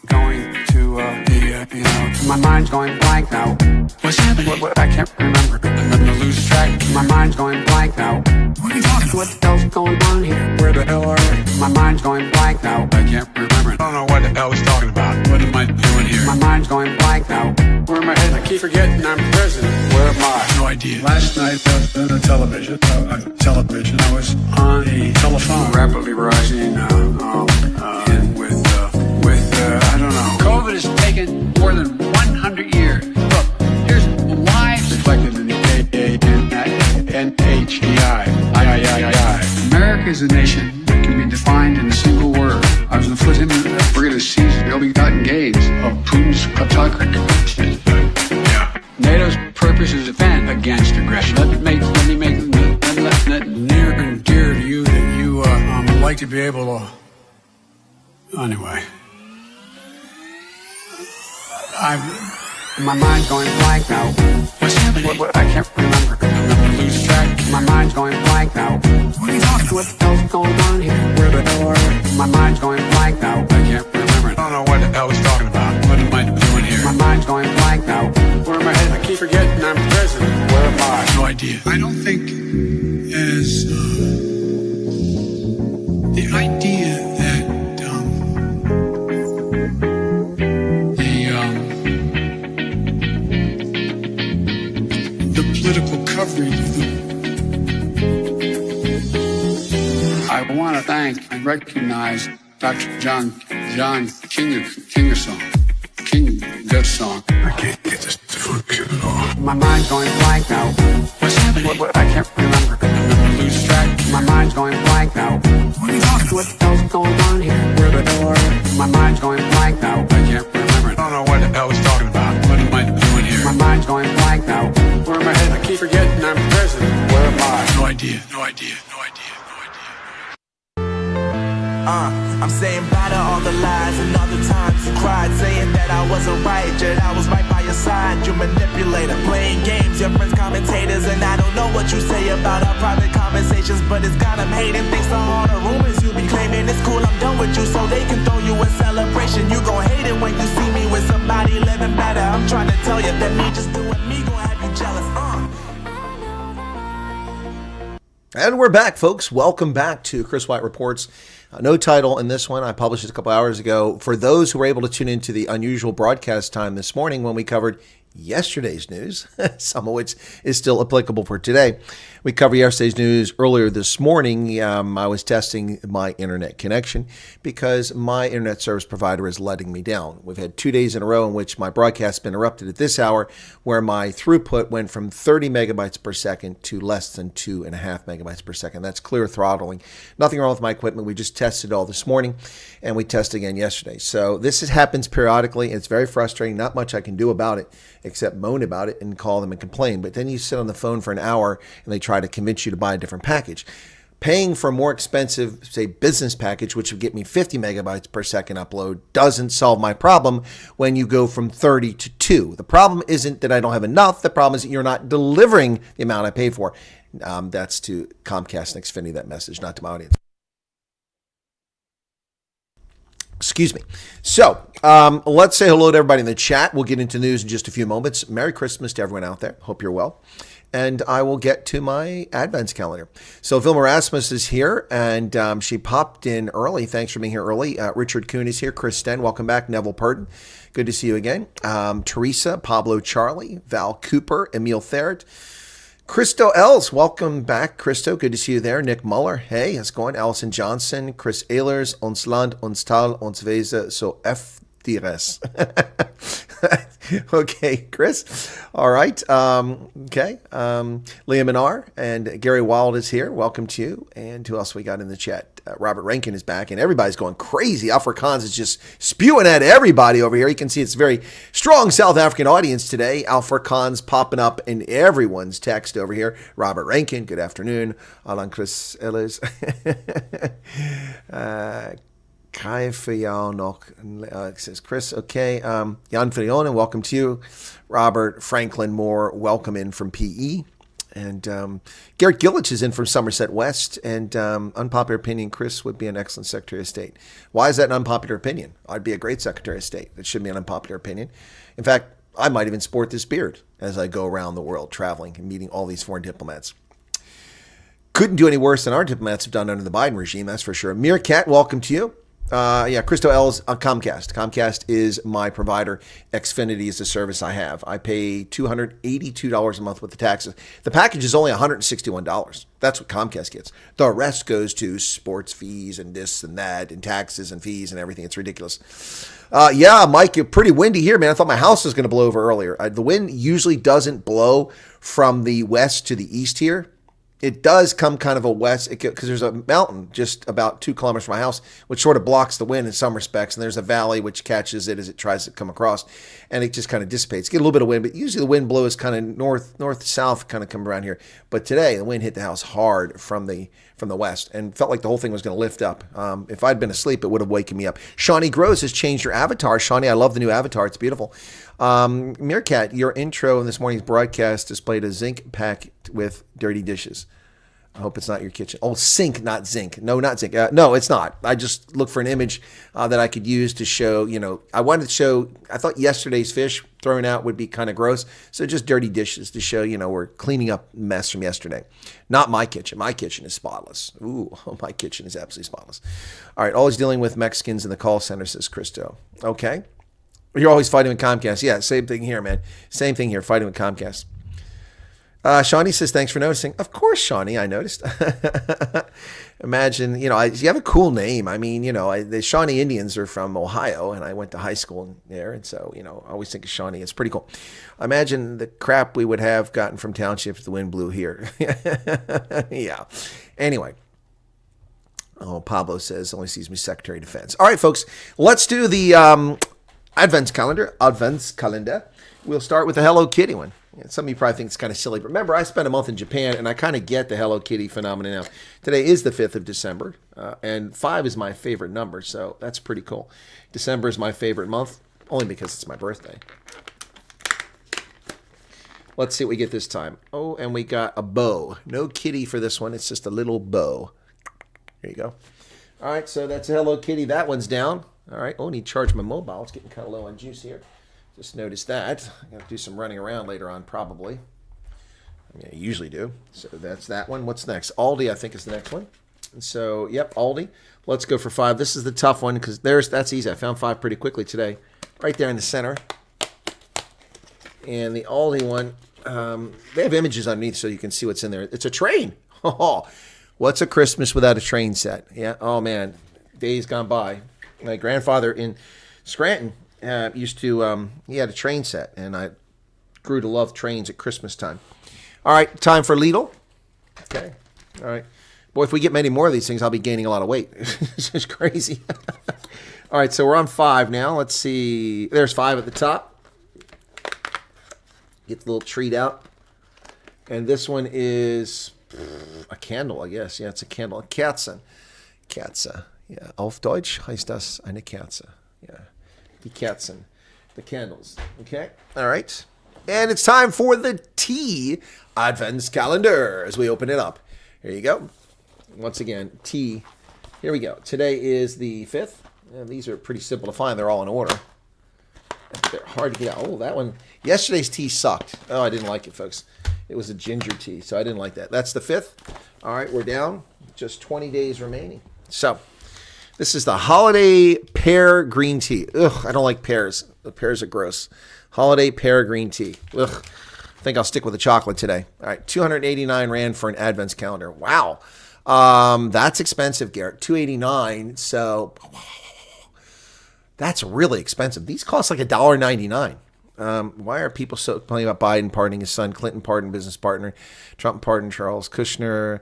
Going to my mind's going blank now. What's happening? What, I can't remember. I'm gonna lose track. My mind's going blank now. What are you talking about? What the hell's going on here? Where the hell are we? My mind's going blank now. I can't remember. I don't know what the hell he's talking about. What am I doing here? My mind's going blank now. Where am I headed? I keep forgetting I'm president. Where am I? No idea. Last night I was on television. I was on a telephone. Rapidly rising. I don't know. COVID has taken more than 100 years. Look, here's lives reflected in the NHEI. America is a nation that can be defined in a single word. I was going to put him in the frigate seas, ill-begotten gains of Putin's autocracy. Yeah. NATO's purpose is to defend against aggression. Let me make near and dear to you that you like to be able to. Anyway. My mind's going blank now. What's happening? What, I can't remember. I'm gonna lose track. My mind's going blank now. What are you talking about? What the hell's going on here? Where the hell are we? My mind's going blank now. I can't remember. I don't know what the hell he's talking about. What am I doing here? My mind's going blank now. Where am I headed? I keep forgetting I'm president. Where am I? No idea. I don't think as the idea that the political coverage of I want to thank and recognize Dr. John Kingersong. I can't get this to function at all. My mind's going blank now. What's happening? What, I can't remember. I'm gonna lose track. My mind's going blank now. What are you talking about? What the hell's going on here? Where the hell are we? My mind's going blank now. I can't remember. I don't know what the hell he's talking about. What am I doing here? My mind's going blank now. Where am I headed? I keep forgetting I'm president. Where am I? No idea. I'm saying bye to all the lies and all the times you cried, saying that I wasn't right, yet I was right by your side. You manipulator, playing games, your friends commentators, and I don't know what you say about our private conversations, but it's got them hating. Thanks to all the rumors you be claiming. It's cool, I'm done with you, so they can throw you a celebration. You gon' hate it when you see me with somebody living better. I'm trying to tell you that me just doing me gon' have you jealous. And we're back, folks. Welcome back to Chris Wyatt Reports. No title in this one. I published it a couple hours ago. For those who were able to tune into the unusual broadcast time this morning when we covered yesterday's news, some of which is still applicable for today. We covered yesterday's news earlier this morning. I was testing my internet connection because my internet service provider is letting me down. We've had 2 days in a row in which my broadcast has been interrupted at this hour, where my throughput went from 30 megabytes per second to less than 2.5 megabytes per second. That's clear throttling. Nothing wrong with my equipment. We just tested it all this morning, and we tested again yesterday. So this happens periodically. It's very frustrating. Not much I can do about it except moan about it and call them and complain. But then you sit on the phone for an hour and they try to convince you to buy a different package. Paying for a more expensive, say, business package, which would get me 50 megabytes per second upload, doesn't solve my problem when you go from 30 to 2. The problem isn't that I don't have enough. The problem is that you're not delivering the amount I paid for. That's to Comcast and Xfinity, that message, not to my audience. Excuse me. So let's say hello to everybody in the chat. We'll get into news in just a few moments. Merry Christmas to everyone out there. Hope you're well. And I will get to my advents calendar. So Vilma Rasmus is here, and she popped in early. Thanks for being here early. Richard Kuhn is here. Chris Sten, welcome back. Neville Purden, good to see you again. Teresa, Pablo Charlie, Val Cooper, Emil Thert, Christo Els, welcome back, Christo. Good to see you there. Nick Muller, hey, how's it going? Allison Johnson, Chris Ehlers, Ons Land, Ons Tal, Ons Wese, so F. Okay, Chris. All right. Okay. Leah Minar and Gary Wild is here. Welcome to you. And who else we got in the chat? Robert Rankin is back, and everybody's going crazy. Afrikaans is just spewing at everybody over here. You can see it's a very strong South African audience today. Afrikaans popping up in everyone's text over here. Robert Rankin, good afternoon. Alan Chris Ellis. Kai for jou nog, says Chris. Okay, Jan Frionen, welcome to you. Robert Franklin Moore, welcome in from PE. And Garrett Gillich is in from Somerset West. And unpopular opinion, Chris would be an excellent Secretary of State. Why is that an unpopular opinion? I'd be a great Secretary of State. That shouldn't be an unpopular opinion. In fact, I might even sport this beard as I go around the world traveling and meeting all these foreign diplomats. Couldn't do any worse than our diplomats have done under the Biden regime, that's for sure. Meerkat, welcome to you. Christo L's on Comcast. Comcast is my provider. Xfinity is the service I have. I pay $282 a month with the taxes. The package is only $161. That's what Comcast gets. The rest goes to sports fees and this and that and taxes and fees and everything. It's ridiculous. Mike, you're pretty windy here, man. I thought my house was going to blow over earlier. The wind usually doesn't blow from the west to the east here. It does come kind of a west, because there's a mountain just about 2 kilometers from my house, which sort of blocks the wind in some respects. And there's a valley which catches it as it tries to come across, and it just kind of dissipates. Get a little bit of wind, but usually the wind blows kind of north-south, kind of come around here. But today the wind hit the house hard from the west, and felt like the whole thing was going to lift up. If I'd been asleep, it would have waken me up. Shawnee Gross has changed your avatar. Shawnee, I love the new avatar. It's beautiful. Meerkat, your intro in this morning's broadcast displayed a zinc pack with dirty dishes. I hope it's not your kitchen. Oh, sink, not zinc. No, not zinc. No, it's not. I just looked for an image that I could use to show, I wanted to show, I thought yesterday's fish thrown out would be kind of gross. So just dirty dishes to show, we're cleaning up mess from yesterday. Not my kitchen. My kitchen is spotless. Ooh, my kitchen is absolutely spotless. All right, always dealing with Mexicans in the call center, says Christo. Okay. You're always fighting with Comcast. Yeah, same thing here, man. Same thing here, fighting with Comcast. Shawnee says, thanks for noticing. Of course, Shawnee, I noticed. Imagine, you have a cool name. I mean, the Shawnee Indians are from Ohio, and I went to high school there. And so, I always think of Shawnee. It's pretty cool. Imagine the crap we would have gotten from township if the wind blew here. Yeah. Anyway. Oh, Pablo says, only sees me Secretary of Defense. All right, folks, let's do the Advents calendar. We'll start with the Hello Kitty one. Some of you probably think it's kind of silly, but remember, I spent a month in Japan, and I kind of get the Hello Kitty phenomenon now. Today is the 5th of December, and 5 is my favorite number, so that's pretty cool. December is my favorite month, only because it's my birthday. Let's see what we get this time. Oh, and we got a bow. No kitty for this one. It's just a little bow. There you go. All right, so that's a Hello Kitty. That one's down. All right. Oh, I need to charge my mobile. It's getting kind of low on juice here. Just noticed that. I got to do some running around later on, probably. I mean, I usually do. So that's that one. What's next? Aldi, I think, is the next one. And so, yep, Aldi. Let's go for 5. This is the tough one because that's easy. I found 5 pretty quickly today. Right there in the center. And the Aldi one, they have images underneath so you can see what's in there. It's a train. Oh, what's a Christmas without a train set? Yeah. Oh, man. Days gone by. My grandfather in Scranton used to, he had a train set, and I grew to love trains at Christmas time. All right, time for Lidl. Okay. All right. Boy, if we get many more of these things, I'll be gaining a lot of weight. This is crazy. All right, so we're on 5 now. Let's see. There's 5 at the top. Get the little treat out. And this one is a candle, I guess. Yeah, it's a candle. Kerze. Kerze. Ja, auf Deutsch heißt das eine Kerze. Yeah, die Kerzen, the candles. Okay, all right. And it's time for the tea Advents calendar as we open it up. Here you go. Once again, tea. Here we go. Today is the 5th. And these are pretty simple to find. They're all in order. They're hard to get out. Oh, that one. Yesterday's tea sucked. Oh, I didn't like it, folks. It was a ginger tea, so I didn't like that. That's the 5th. All right, we're down. Just 20 days remaining. So, this is the Holiday Pear Green Tea. Ugh, I don't like pears. The pears are gross. Holiday Pear Green Tea. Ugh. I think I'll stick with the chocolate today. All right, 289 Rand for an Advents calendar. Wow. That's expensive, Garrett. 289. So that's really expensive. These cost like $1.99. Why are people so complaining about Biden pardoning his son, Clinton pardoned business partner, Trump pardoned Charles Kushner?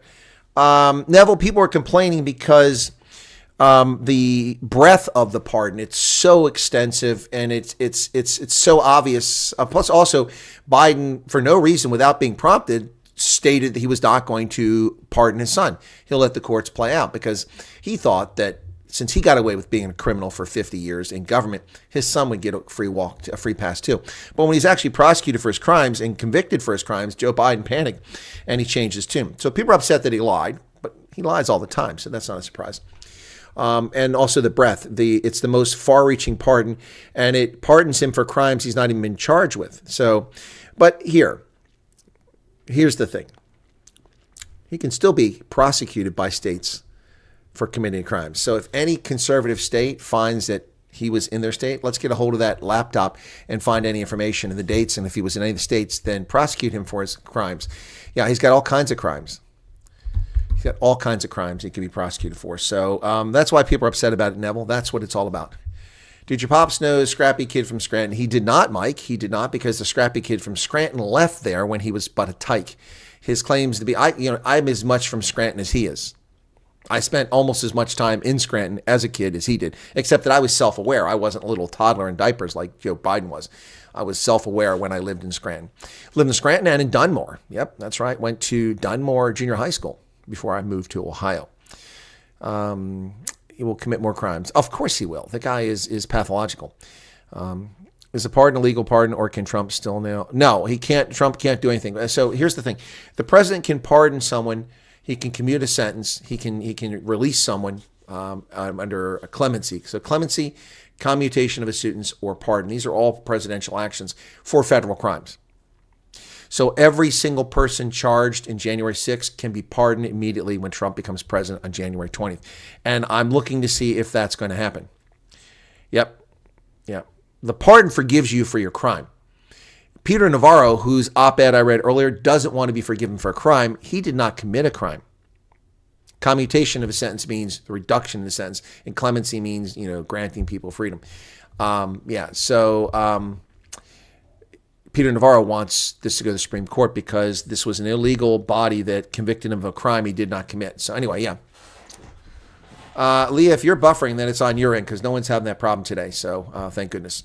Neville, people are complaining because the breadth of the pardon, it's so extensive and it's so obvious. Plus also Biden, for no reason, without being prompted, stated that he was not going to pardon his son. He'll let the courts play out because he thought that since he got away with being a criminal for 50 years in government, his son would get a free pass too. But when he's actually prosecuted for his crimes and convicted for his crimes, Joe Biden panicked and he changed his tune. So people are upset that he lied, but he lies all the time, so that's not a surprise. And also the breadth. It's the most far-reaching pardon, and it pardons him for crimes he's not even been charged with. So, but here's the thing. He can still be prosecuted by states for committing crimes. So if any conservative state finds that he was in their state, let's get a hold of that laptop and find any information and the dates. And if he was in any of the states, then prosecute him for his crimes. Yeah, he's got all kinds of crimes. He's got all kinds of crimes he could be prosecuted for. So that's why people are upset about it, Neville. That's what it's all about. Did your pops know the scrappy kid from Scranton? He did not, Mike. He did not, because the scrappy kid from Scranton left there when he was but a tyke. His claims to be, I'm as much from Scranton as he is. I spent almost as much time in Scranton as a kid as he did, except that I was self-aware. I wasn't a little toddler in diapers like Joe Biden was. I was self-aware when I lived in Scranton. Lived in Scranton and in Dunmore. Yep, that's right. Went to Dunmore Junior High School before I moved to Ohio. He will commit more crimes. Of course he will. The guy is pathological. Is a pardon a legal pardon, or can Trump still now? No, he can't. Trump can't do anything. So here's the thing. The president can pardon someone. He can commute a sentence. He can release someone under a clemency. So clemency, commutation of a sentence, or pardon. These are all presidential actions for federal crimes. So every single person charged in January 6th can be pardoned immediately when Trump becomes president on January 20th. And I'm looking to see if that's going to happen. Yep. The pardon forgives you for your crime. Peter Navarro, whose op-ed I read earlier, doesn't want to be forgiven for a crime. He did not commit a crime. Commutation of a sentence means the reduction of the sentence, and clemency means, granting people freedom. So Peter Navarro wants this to go to the Supreme Court because this was an illegal body that convicted him of a crime he did not commit. So anyway, yeah. Leah, if you're buffering, then it's on your end because no one's having that problem today. So thank goodness.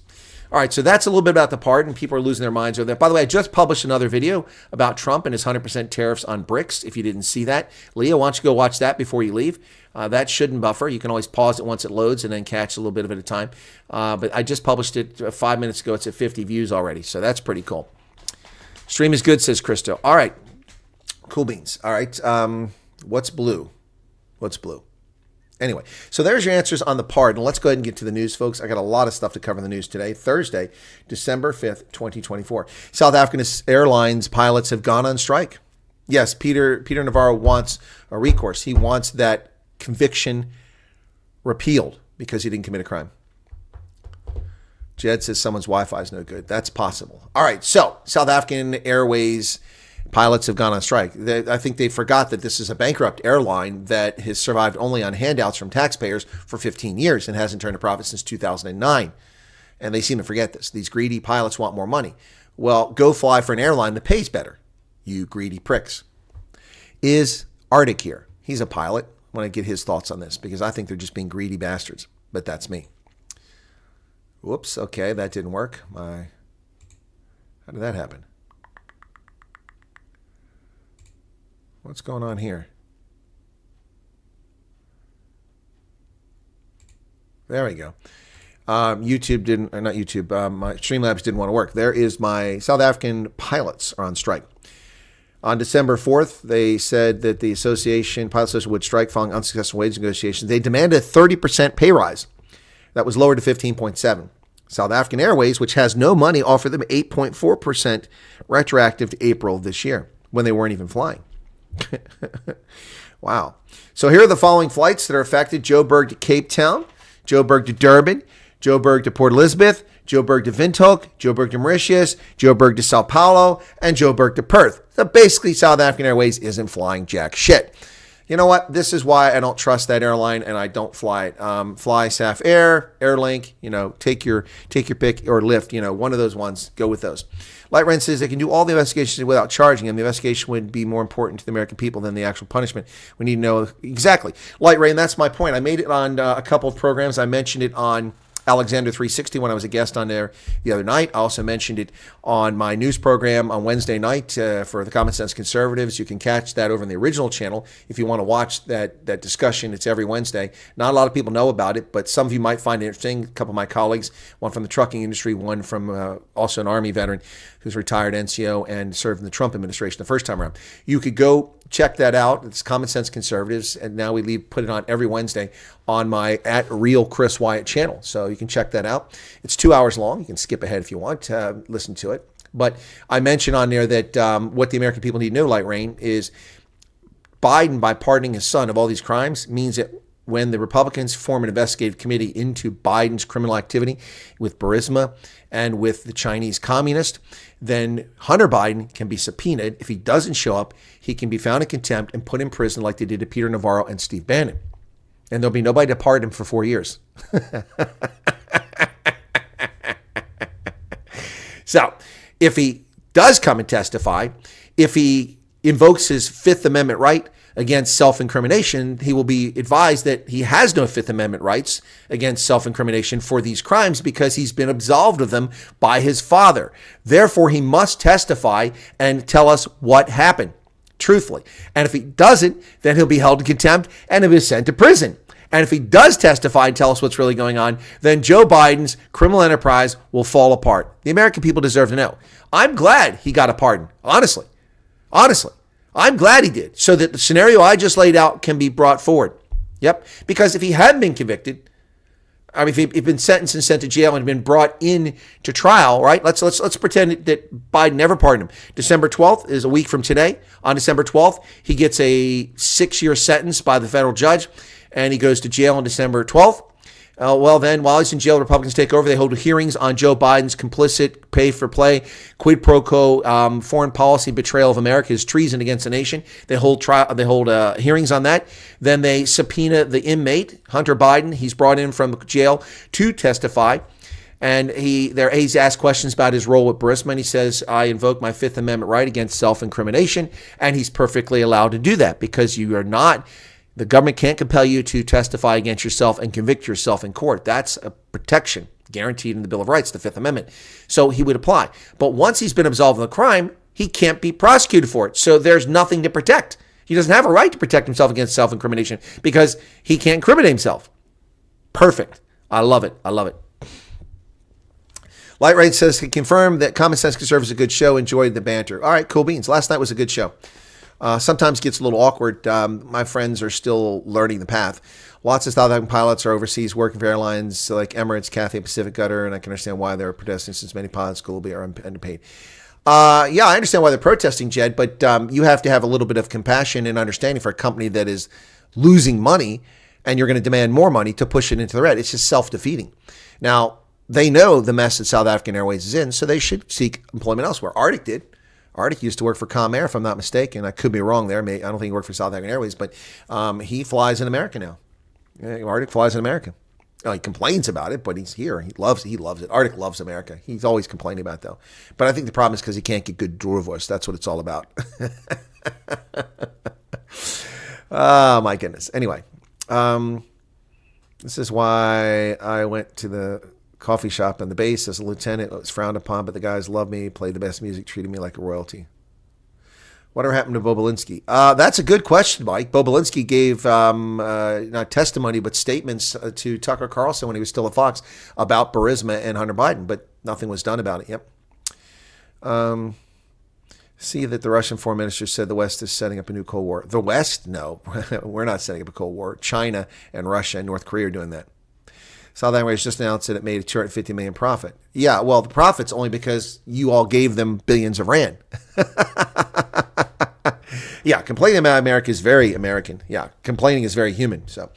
All right, so that's a little bit about the pardon. People are losing their minds over that. By the way, I just published another video about Trump and his 100% tariffs on bricks. If you didn't see that, Leah, why don't you go watch that before you leave? That shouldn't buffer. You can always pause it once it loads and then catch a little bit of it at a time. But I just published it 5 minutes ago. It's at 50 views already, so that's pretty cool. Stream is good, says Christo. All right, cool beans. All right, what's blue? What's blue? Anyway, so there's your answers on the pardon. Let's go ahead and get to the news, folks. I got a lot of stuff to cover in the news today. Thursday, December 5th, 2024. South African Airlines pilots have gone on strike. Yes, Peter Navarro wants a recourse. He wants that conviction repealed because he didn't commit a crime. Jed says someone's Wi-Fi is no good. That's possible. All right, so South African Airways pilots have gone on strike. I think they forgot that this is a bankrupt airline that has survived only on handouts from taxpayers for 15 years and hasn't turned a profit since 2009. And they seem to forget this. These greedy pilots want more money. Well, go fly for an airline that pays better, you greedy pricks. Is Arctic here? He's a pilot. I want to get his thoughts on this because I think they're just being greedy bastards. But that's me. Whoops. Okay, that didn't work. How did that happen? What's going on here? There we go. YouTube didn't, or not YouTube, my Streamlabs didn't want to work. There is my South African pilots are on strike. On December 4th, they said that the Pilot Association would strike following unsuccessful wage negotiations. They demanded a 30% pay rise. That was lowered to 15.7%. South African Airways, which has no money, offered them 8.4% retroactive to April of this year when they weren't even flying. Wow. So here are the following flights that are affected. Joburg to Cape Town, Joburg to Durban, Joburg to Port Elizabeth, Joburg to Windhoek, Joburg to Mauritius, Joburg to Sao Paulo, and Joburg to Perth. So basically, South African Airways isn't flying jack shit. You know what? This is why I don't trust that airline and I don't fly it. Fly SAF Air, Airlink, take your pick, or Lyft, one of those ones. Go with those. Light Rain says they can do all the investigations without charging them. The investigation would be more important to the American people than the actual punishment. We need to know exactly. Light Rain, that's my point. I made it on a couple of programs. I mentioned it on Alexander 360 when I was a guest on there the other night. I also mentioned it on my news program on Wednesday night for the Common Sense Conservatives. You can catch that over in the original channel if you want to watch that discussion. It's every Wednesday. Not a lot of people know about it, but some of you might find it interesting. A couple of my colleagues, one from the trucking industry, one from also an Army veteran who's retired NCO and served in the Trump administration the first time around. You could go check that out. It's Common Sense Conservatives, and now we put it on every Wednesday on my @Real Chris Wyatt channel. So you can check that out. It's 2 hours long. You can skip ahead if you want to listen to it. But I mentioned on there that what the American people need to know, Light Rain, is Biden, by pardoning his son of all these crimes, means that when the Republicans form an investigative committee into Biden's criminal activity with Burisma and with the Chinese communist, then Hunter Biden can be subpoenaed. If he doesn't show up, he can be found in contempt and put in prison like they did to Peter Navarro and Steve Bannon. And there'll be nobody to pardon him for 4 years. So if he does come and testify, if he invokes his Fifth Amendment right against self-incrimination, he will be advised that he has no Fifth Amendment rights against self-incrimination for these crimes because he's been absolved of them by his father. Therefore, he must testify and tell us what happened, truthfully. And if he doesn't, then he'll be held in contempt and he'll be sent to prison. And if he does testify and tell us what's really going on, then Joe Biden's criminal enterprise will fall apart. The American people deserve to know. I'm glad he got a pardon, honestly. Honestly. I'm glad he did, so that the scenario I just laid out can be brought forward. Yep. Because if he hadn't been convicted, I mean, if he'd been sentenced and sent to jail and been brought in to trial, right? Let's pretend that Biden never pardoned him. December 12th is a week from today. On December 12th, he gets a 6-year sentence by the federal judge, and he goes to jail on December 12th. Well, then, while he's in jail, Republicans take over. They hold hearings on Joe Biden's complicit, pay-for-play, quid pro quo, foreign policy betrayal of America, his treason against the nation. They hold hearings on that. Then they subpoena the inmate, Hunter Biden. He's brought in from jail to testify. And he's asked questions about his role with Burisma, and he says, I invoke my Fifth Amendment right against self-incrimination. And he's perfectly allowed to do that because you are not... The government can't compel you to testify against yourself and convict yourself in court. That's a protection guaranteed in the Bill of Rights, the Fifth Amendment. So he would apply. But once he's been absolved of the crime, he can't be prosecuted for it. So there's nothing to protect. He doesn't have a right to protect himself against self-incrimination because he can't incriminate himself. Perfect. I love it. I love it. Light Rain says, he confirmed that Common Sense Conservative is a good show. Enjoyed the banter. All right, cool beans. Last night was a good show. Sometimes gets a little awkward. My friends are still learning the path. Lots of South African pilots are overseas working for airlines like Emirates, Cathay Pacific, Qatar, and I can understand why they're protesting since many pilots globally are underpaid. Yeah, I understand why they're protesting, Jed, but you have to have a little bit of compassion and understanding for a company that is losing money and you're going to demand more money to push it into the red. It's just self-defeating. Now, they know the mess that South African Airways is in, so they should seek employment elsewhere. Arctic did. Arctic used to work for Comair, if I'm not mistaken. I could be wrong there. I don't think he worked for South African Airways, but he flies in America now. Arctic flies in America. He complains about it, but he's here. He loves it. Arctic loves America. He's always complaining about it, though. But I think the problem is because he can't get good Durvoice. That's what it's all about. Oh, my goodness. Anyway, this is why I went to the coffee shop on the base as a lieutenant. It was frowned upon, but the guys loved me, played the best music, treated me like a royalty. Whatever happened to Bobulinski? That's a good question, Mike. Bobulinski gave not testimony, but statements to Tucker Carlson when he was still at Fox about Burisma and Hunter Biden, but nothing was done about it. Yep. See that the Russian foreign minister said the West is setting up a new Cold War. The West? No, we're not setting up a Cold War. China and Russia and North Korea are doing that. South Airways just announced that it made a $250 million profit. Yeah, well, the profit's only because you all gave them billions of rand. Yeah, complaining about America is very American. Yeah, complaining is very human. So,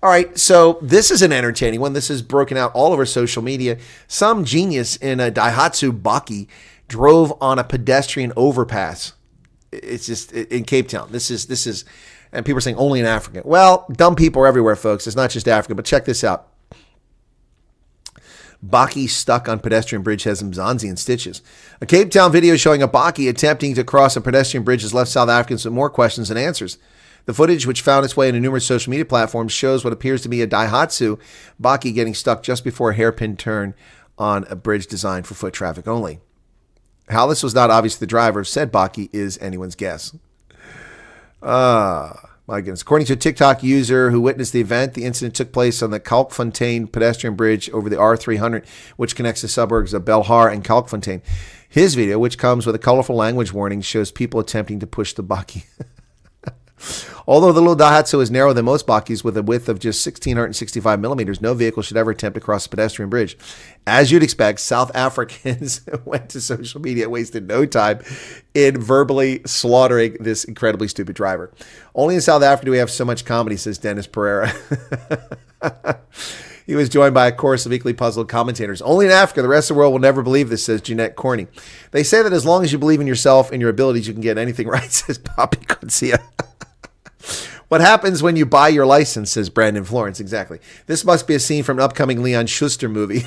all right, so this is an entertaining one. This is broken out all over social media. Some genius in a Daihatsu bakkie drove on a pedestrian overpass. It's just in Cape Town. This is, and people are saying only in Africa. Well, dumb people are everywhere, folks. It's not just Africa, but check this out. Bakkie stuck on pedestrian bridge has Mzansi in stitches. A Cape Town video showing a bakkie attempting to cross a pedestrian bridge has left South Africans with more questions than answers. The footage, which found its way into numerous social media platforms, shows what appears to be a Daihatsu bakkie getting stuck just before a hairpin turn on a bridge designed for foot traffic only. How this was not obvious to the driver of said bakkie is anyone's guess. My goodness. According to a TikTok user who witnessed the event, the incident took place on the Kalkfontein pedestrian bridge over the R300, which connects the suburbs of Belhar and Kalkfontein. His video, which comes with a colorful language warning, shows people attempting to push the bakkie. Although the little Daihatsu is narrower than most bakkies with a width of just 1,665 millimeters, no vehicle should ever attempt to cross a pedestrian bridge. As you'd expect, South Africans went to social media and wasted no time in verbally slaughtering this incredibly stupid driver. Only in South Africa do we have so much comedy, says Dennis Pereira. He was joined by a chorus of equally puzzled commentators. Only in Africa, the rest of the world will never believe this, says Jeanette Corney. They say that as long as you believe in yourself and your abilities, you can get anything right, says Poppy Concia. What happens when you buy your license, says Brandon Florence. Exactly. This must be a scene from an upcoming Leon Schuster movie,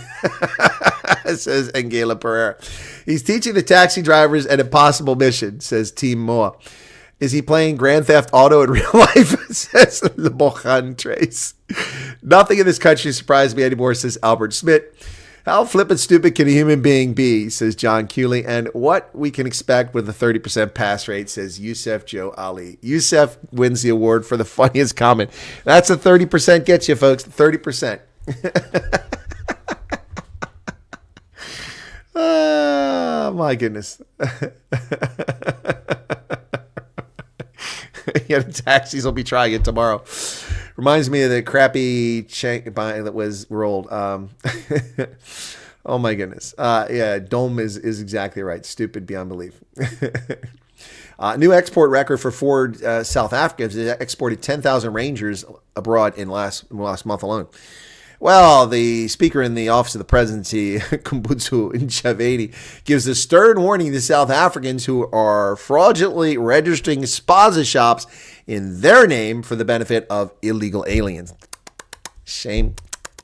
says Angela Pereira. He's teaching the taxi drivers an impossible mission, says Team Moa. Is he playing Grand Theft Auto in real life, says Le Bohan Trace. Nothing in this country surprised me anymore, says Albert Smith. How flippant stupid can a human being be, says John Cooley. And what we can expect with a 30% pass rate, says Yusef Joe Ali. Yusef wins the award for the funniest comment. That's a 30% gets you, folks. 30%. Oh, my goodness. Yeah, the taxis will be trying it tomorrow. Reminds me of the crappy check that was rolled. Oh my goodness. Yeah, Dome is exactly right. Stupid beyond belief. New export record for Ford South Africa. They exported 10,000 Rangers abroad in last month alone. Well, the speaker in the office of the presidency, Kumbutsu Ntshavheni, gives a stern warning to South Africans who are fraudulently registering Spaza shops in their name for the benefit of illegal aliens. Shame.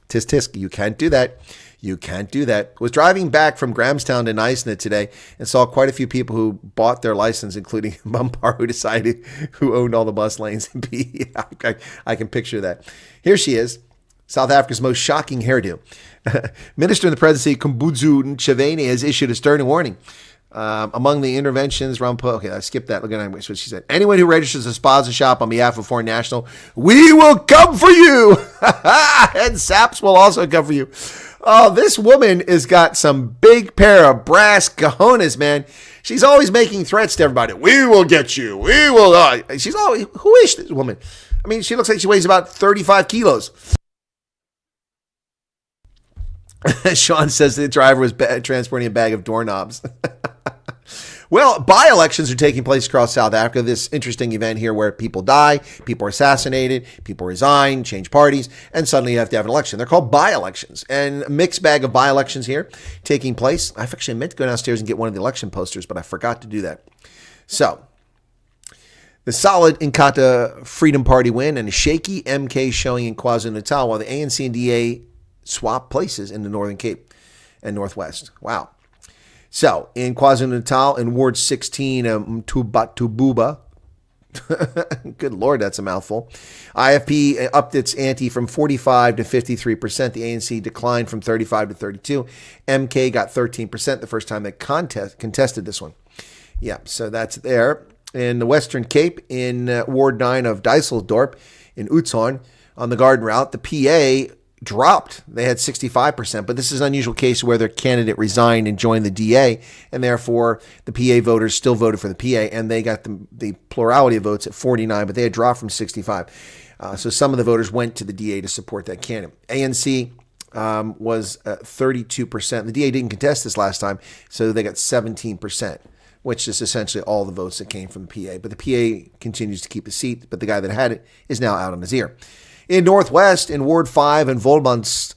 Tisk tisk. You can't do that. You can't do that. Was driving back from Grahamstown to Knysna today and saw quite a few people who bought their license, including Bumpar, who decided who owned all the bus lanes. I can picture that. Here she is. South Africa's most shocking hairdo. Minister in the presidency, Kumbutsu Ntshavheni, has issued a stern warning. Among the interventions, okay, I skipped that. Look at what she said. Anyone who registers a Spaza shop on behalf of foreign national, we will come for you. And SAPs will also come for you. Oh, this woman has got some big pair of brass cojones, man. She's always making threats to everybody. We will get you. We will. She's always, who is this woman? I mean, she looks like she weighs about 35 kilos. Sean says the driver was transporting a bag of doorknobs. Well, by-elections are taking place across South Africa. This interesting event here where people die, people are assassinated, people resign, change parties, and suddenly you have to have an election. They're called by-elections. And a mixed bag of by-elections here taking place. I've actually meant to go downstairs and get one of the election posters, but I forgot to do that. So, the solid Inkatha Freedom Party win and a shaky MK showing in KwaZulu-Natal, while the ANC and DA swap places in the Northern Cape and Northwest. Wow. So, in KwaZulu-Natal, in Ward 16 of Mtubatububa, good Lord, that's a mouthful, IFP upped its ante from 45 to 53%. The ANC declined from 35 to 32. MK got 13% the first time they contested this one. Yeah, so that's there. In the Western Cape, in Ward 9 of Dijsseldorp, in Oudtshoorn, on the Garden Route, the PA dropped. They had 65%, but this is an unusual case where their candidate resigned and joined the DA, and therefore the PA voters still voted for the PA, and they got the plurality of votes at 49, but they had dropped from 65. So some of the voters went to the DA to support that candidate. ANC was 32%. The DA didn't contest this last time, so they got 17%, which is essentially all the votes that came from the PA. But the PA continues to keep a seat, but the guy that had it is now out on his ear. In Northwest, in Ward 5 in Wolmaranstad,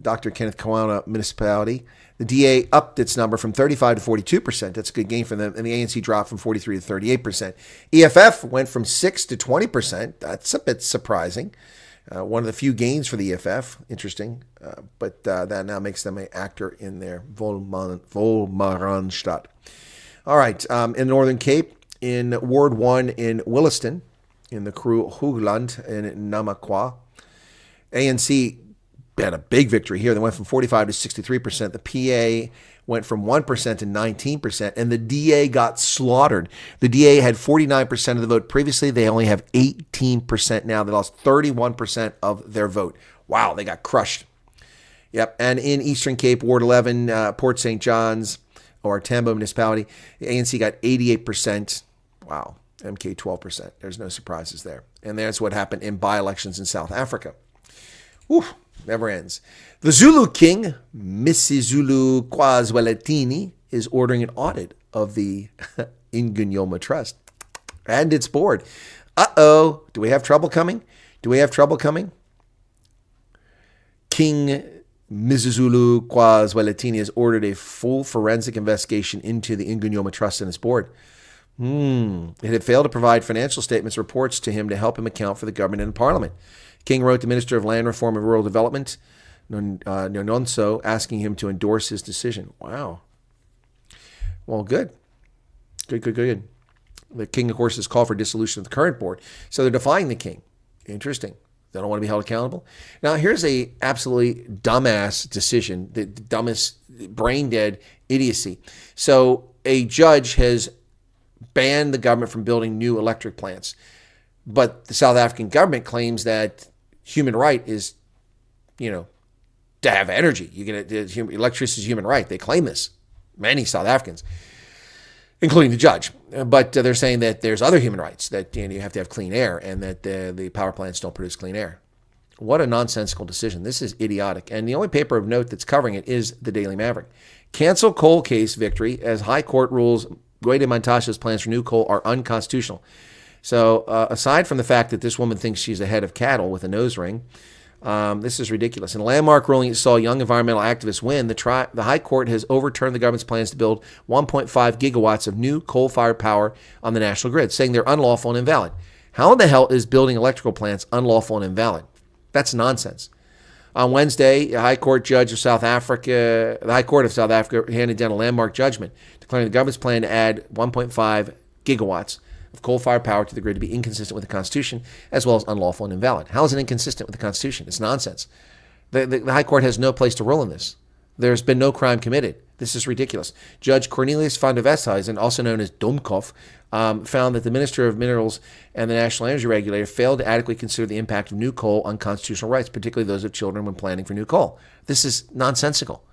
Dr. Kenneth Kawana municipality, the DA upped its number from 35 to 42%. That's a good gain for them. And the ANC dropped from 43 to 38%. EFF went from 6 to 20%. That's a bit surprising. One of the few gains for the EFF. Interesting. But that now makes them an actor in their Wolmaranstad. All right. In the Northern Cape, in Ward 1 in Williston, in the Kru Hoogland in Namakwa, ANC had a big victory here. They went from 45 to 63%. The PA went from 1% to 19%, and the DA got slaughtered. The DA had 49% of the vote previously. They only have 18% now. They lost 31% of their vote. Wow, they got crushed. Yep, and in Eastern Cape, Ward 11, Port St. John's, or Tambo Municipality, the ANC got 88%. Wow, MK 12%. There's no surprises there. And that's what happened in by-elections in South Africa. Whew, never ends. The Zulu king, Misizulu Kwazweletini, is ordering an audit of the Ingonyoma Trust and its board. Uh-oh, do we have trouble coming? Do we have trouble coming? King Misizulu Kwazweletini has ordered a full forensic investigation into the Ingonyoma Trust and its board. It had failed to provide financial statements reports to him to help him account for the government and parliament. King wrote the Minister of Land Reform and Rural Development, Nononso, asking him to endorse his decision. Wow. Well, good. Good. The king, of course, has called for dissolution of the current board. So they're defying the king. Interesting. They don't want to be held accountable. Now, here's a absolutely dumbass decision, the dumbest, brain-dead idiocy. So a judge has banned the government from building new electric plants. But the South African government claims that human right is, to have energy. Electricity is a human right. They claim this. Many South Africans, including the judge. But they're saying that there's other human rights, that you have to have clean air, and that the power plants don't produce clean air. What a nonsensical decision. This is idiotic. And the only paper of note that's covering it is the Daily Maverick. Cancel coal case victory as High Court rules Gwede Mantashe's plans for new coal are unconstitutional. So aside from the fact that this woman thinks she's a head of cattle with a nose ring, this is ridiculous. In a landmark ruling that saw young environmental activists win, the High Court has overturned the government's plans to build 1.5 gigawatts of new coal-fired power on the national grid, saying they're unlawful and invalid. How in the hell is building electrical plants unlawful and invalid? That's nonsense. On Wednesday, the High Court of South Africa handed down a landmark judgment declaring the government's plan to add 1.5 gigawatts of coal-fired power to the grid to be inconsistent with the Constitution, as well as unlawful and invalid. How is it inconsistent with the Constitution? It's nonsense. The High Court has no place to rule in this. There's been no crime committed. This is ridiculous. Judge Cornelius van der Westhuizen, also known as Domkopf, found that the Minister of Minerals and the National Energy Regulator failed to adequately consider the impact of new coal on constitutional rights, particularly those of children when planning for new coal. This is nonsensical.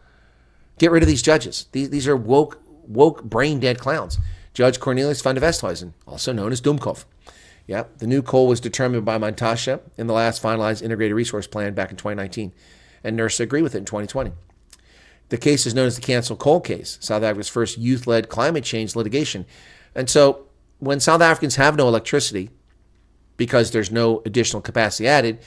Get rid of these judges. These are woke, brain-dead clowns. Judge Cornelius van der Westhuizen, also known as Domkopf. Yep, the new coal was determined by Mantashe in the last finalized integrated resource plan back in 2019, and NERSA agreed with it in 2020. The case is known as the Cancel Coal case, South Africa's first youth-led climate change litigation. And so when South Africans have no electricity because there's no additional capacity added,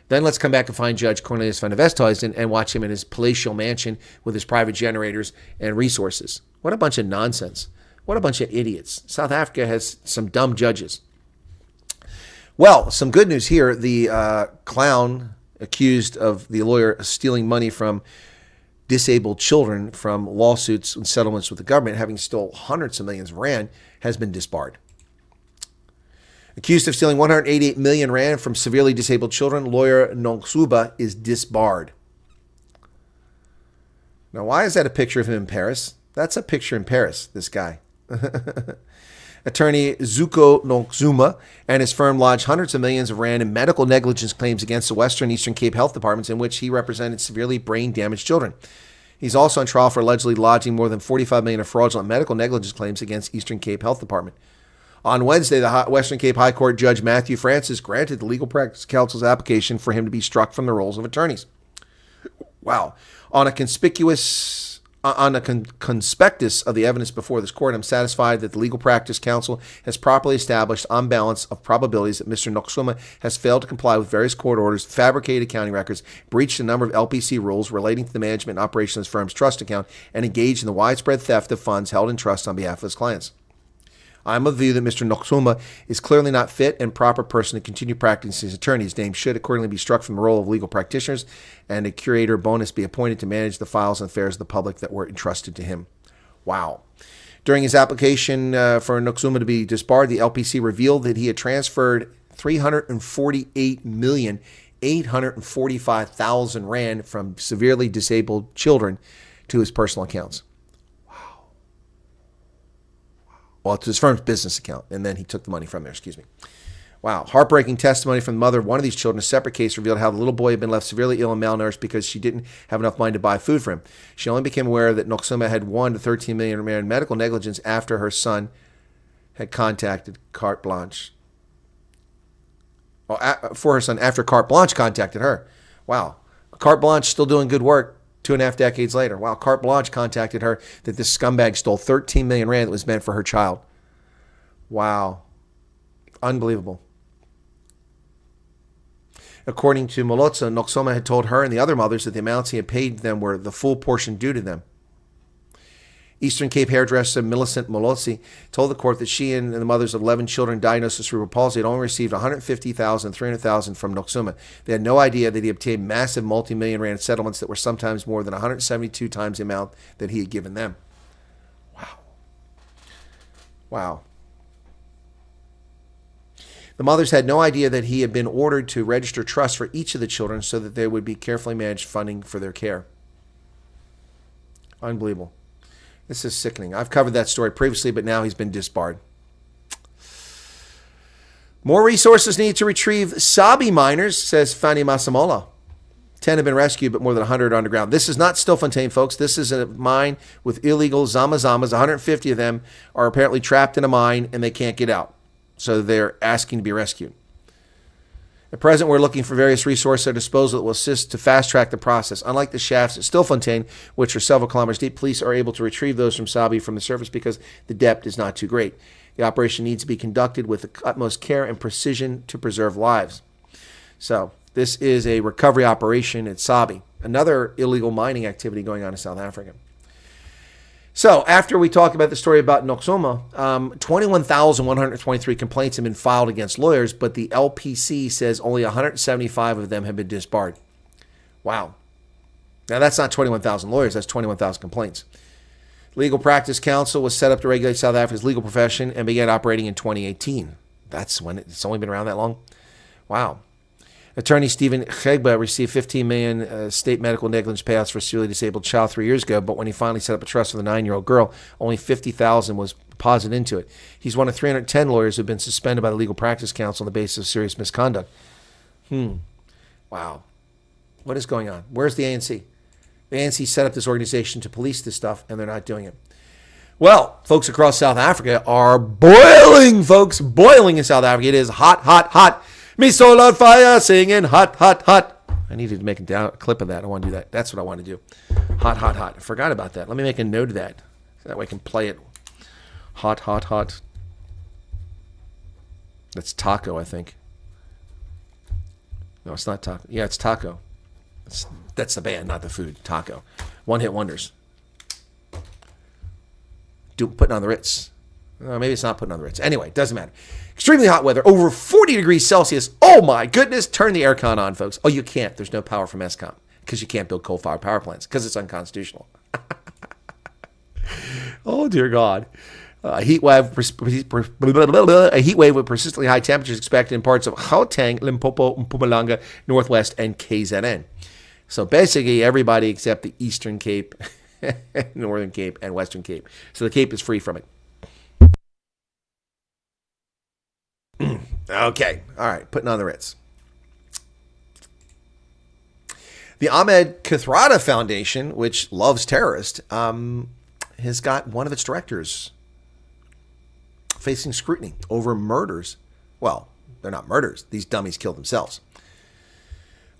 then let's come back and find Judge Cornelius van der Westhuizen and watch him in his palatial mansion with his private generators and resources. What a bunch of nonsense. What a bunch of idiots. South Africa has some dumb judges. Well, some good news here. The clown accused of the lawyer stealing money from disabled children from lawsuits and settlements with the government, having stole hundreds of millions of rand, has been disbarred. Accused of stealing 188 million rand from severely disabled children, lawyer Nongsuba is disbarred. Now, why is that a picture of him in Paris? That's a picture in Paris, this guy. Attorney Zuko Nongzuma and his firm lodged hundreds of millions of rand in medical negligence claims against the Western Eastern Cape health departments in which he represented severely brain-damaged children. He's also on trial for allegedly lodging more than 45 million of fraudulent medical negligence claims against Eastern Cape Health Department. On Wednesday, the Western Cape High Court Judge Matthew Francis granted the Legal Practice Council's application for him to be struck from the rolls of attorneys. Wow. On a conspectus of the evidence before this court, I'm satisfied that the Legal Practice Council has properly established on balance of probabilities that Mr. Noksuma has failed to comply with various court orders, fabricated accounting records, breached a number of LPC rules relating to the management and operation of his firm's trust account, and engaged in the widespread theft of funds held in trust on behalf of his clients. I'm of the view that Mr. Noksuma is clearly not fit and proper person to continue practicing as attorney. His name should accordingly be struck from the role of legal practitioners, and a curator bonus be appointed to manage the files and affairs of the public that were entrusted to him. Wow. During his application for Noxuma to be disbarred, the LPC revealed that he had transferred 348,845,000 rand from severely disabled children to his personal accounts. Wow. Well, to his firm's business account, and then he took the money from there, Wow. Heartbreaking testimony from the mother of one of these children. A separate case revealed how the little boy had been left severely ill and malnourished because she didn't have enough money to buy food for him. She only became aware that Noxuma had 1 to 13 million rand medical negligence after her son had contacted Carte Blanche. For her son, after Carte Blanche contacted her. Wow. Carte Blanche still doing good work 2.5 decades later. Wow. Carte Blanche contacted her that this scumbag stole 13 million rand that was meant for her child. Wow. Unbelievable. According to Molotsa, Noxuma had told her and the other mothers that the amounts he had paid them were the full portion due to them. Eastern Cape hairdresser Millicent Molotsi told the court that she and the mothers of 11 children diagnosed with cerebral palsy had only received 150,000 and 300,000 from Noxuma. They had no idea that he obtained massive multi-million rand settlements that were sometimes more than 172 times the amount that he had given them. Wow. Wow. The mothers had no idea that he had been ordered to register trusts for each of the children so that there would be carefully managed funding for their care. Unbelievable. This is sickening. I've covered that story previously, but now he's been disbarred. More resources needed to retrieve Sabi miners, says Fanny Masamola. 10 have been rescued, but more than 100 are underground. This is not Stilfontein, folks. This is a mine with illegal zamazamas. 150 of them are apparently trapped in a mine, and they can't get out. So they're asking to be rescued. At present, we're looking for various resources at disposal that will assist to fast-track the process. Unlike the shafts at Stilfontein, which are several kilometers deep, police are able to retrieve those from Sabi from the surface because the depth is not too great. The operation needs to be conducted with the utmost care and precision to preserve lives. So this is a recovery operation at Sabi, another illegal mining activity going on in South Africa. So after we talk about the story about Noxuma, 21,123 complaints have been filed against lawyers, but the LPC says only 175 of them have been disbarred. Wow. Now that's not 21,000 lawyers, that's 21,000 complaints. Legal Practice Council was set up to regulate South Africa's legal profession and began operating in 2018. That's when it's only been around that long? Wow. Attorney Stephen Hegseth received 15 million state medical negligence payouts for a severely disabled child 3 years ago, but when he finally set up a trust for the 9-year-old girl, only 50,000 was deposited into it. He's one of 310 lawyers who have been suspended by the Legal Practice Council on the basis of serious misconduct. Wow. What is going on? Where's the ANC? The ANC set up this organization to police this stuff, and they're not doing it. Well, folks across South Africa are boiling, folks. Boiling in South Africa. It is hot, hot, hot. Me soul on fire, singing hot, hot, hot. I needed to make a clip of that. I want to do that. That's what I want to do. Hot, hot, hot. I forgot about that. Let me make a note of that. So that way I can play it. Hot, hot, hot. That's Taco, I think. No, it's not Taco. Yeah, it's Taco. That's the band, not the food. Taco. One-hit wonders. Putting on the Ritz. Maybe it's not putting on the Ritz. Anyway, doesn't matter. Extremely hot weather, over 40 degrees Celsius. Oh my goodness, turn the aircon on, folks. Oh, you can't. There's no power from Eskom because you can't build coal-fired power plants because it's unconstitutional. Oh, dear God. A heat wave with persistently high temperatures expected in parts of Gauteng, Limpopo, Mpumalanga, Northwest, and KZN. So basically everybody except the Eastern Cape, Northern Cape, and Western Cape. So the Cape is free from it. Okay. All right. Putting on the Ritz. The Ahmed Kathrada Foundation, which loves terrorists, has got one of its directors facing scrutiny over murders. Well, they're not murders. These dummies killed themselves.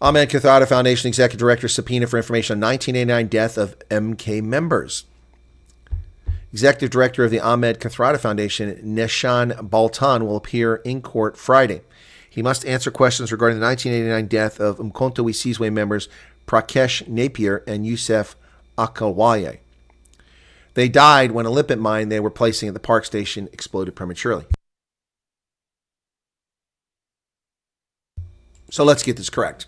Ahmed Kathrada Foundation Executive Director subpoena for information on 1989 death of MK members. Executive Director of the Ahmed Kathrada Foundation, Neshan Baltan, will appear in court Friday. He must answer questions regarding the 1989 death of Umkhonto we Sizwe members Prakesh Napier and Yusuf Akalwaye. They died when a limpet mine they were placing at the park station exploded prematurely. So let's get this correct.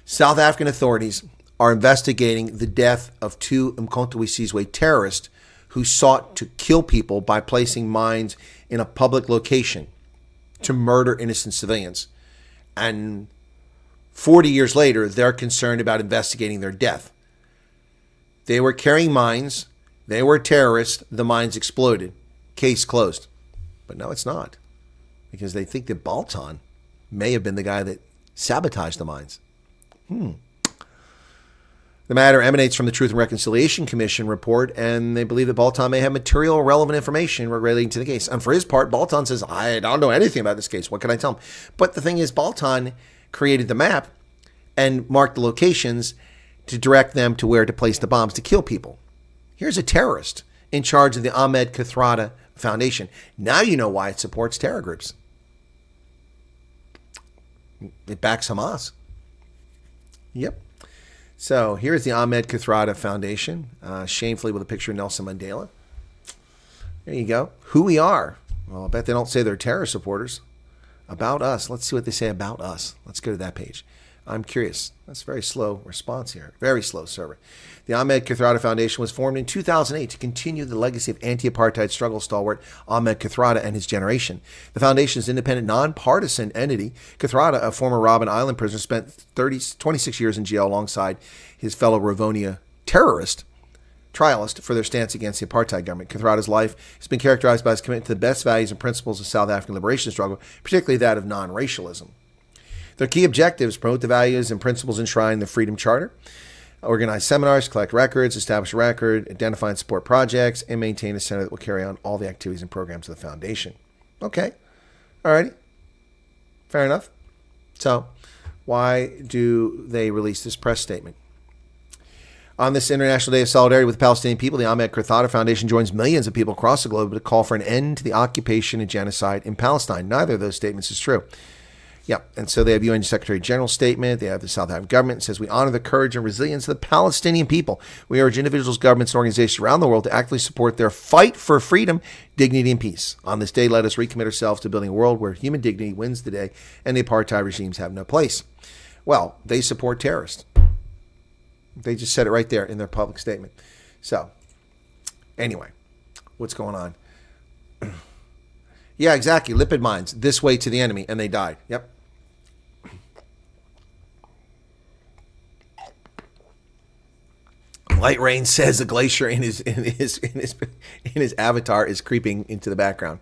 South African authorities are investigating the death of two Umkhonto we Sizwe terrorists who sought to kill people by placing mines in a public location to murder innocent civilians. And 40 years later, they're concerned about investigating their death. They were carrying mines. They were terrorists. The mines exploded. Case closed. But no, it's not. Because they think that Baltan may have been the guy that sabotaged the mines. The matter emanates from the Truth and Reconciliation Commission report, and they believe that Baltan may have material relevant information relating to the case. And for his part, Baltan says, I don't know anything about this case. What can I tell him? But the thing is, Baltan created the map and marked the locations to direct them to where to place the bombs to kill people. Here's a terrorist in charge of the Ahmed Kathrada Foundation. Now you know why it supports terror groups. It backs Hamas. Yep. So here's the Ahmed Kathrada Foundation, shamefully with a picture of Nelson Mandela. There you go. Who we are. Well, I bet they don't say they're terror supporters. About us. Let's see what they say about us. Let's go to that page. I'm curious. That's a very slow response here. Very slow server. The Ahmed Kathrada Foundation was formed in 2008 to continue the legacy of anti-apartheid struggle stalwart Ahmed Kathrada and his generation. The foundation is an independent, nonpartisan entity. Kathrada, a former Robben Island prisoner, spent 26 years in jail alongside his fellow Ravonia terrorist trialist for their stance against the apartheid government. Kathrada's life has been characterized by his commitment to the best values and principles of South African liberation struggle, particularly that of non-racialism. Their key objectives: promote the values and principles enshrined in the Freedom Charter, organize seminars, collect records, establish a record, identify and support projects, and maintain a center that will carry on all the activities and programs of the foundation. Okay. All righty. Fair enough. So, why do they release this press statement? On this International Day of Solidarity with the Palestinian people, the Ahmed Kathrada Foundation joins millions of people across the globe to call for an end to the occupation and genocide in Palestine. Neither of those statements is true. Yeah, and so they have UN Secretary General's statement. They have the South African government. It says, we honor the courage and resilience of the Palestinian people. We urge individuals, governments, and organizations around the world to actively support their fight for freedom, dignity, and peace. On this day, let us recommit ourselves to building a world where human dignity wins the day and the apartheid regimes have no place. Well, they support terrorists. They just said it right there in their public statement. So, anyway, what's going on? Yeah, exactly. Lipid mines, this way to the enemy, and they died. Yep. Light Rain says the glacier in his avatar is creeping into the background.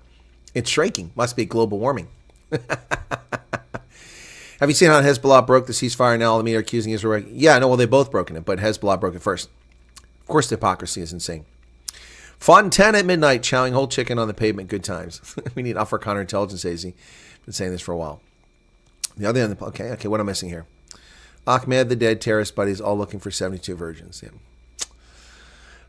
It's shrinking. Must be global warming. Have you seen how Hezbollah broke the ceasefire? Now all the media are accusing Israel. Yeah, no, well, they've both broken it, but Hezbollah broke it first. Of course, the hypocrisy is insane. Fontana at midnight, chowing whole chicken on the pavement. Good times. We need offer counterintelligence agency. Been saying this for a while. The other end, okay, what am I missing here? Ahmed, the dead terrorist buddies, all looking for 72 virgins. Yeah.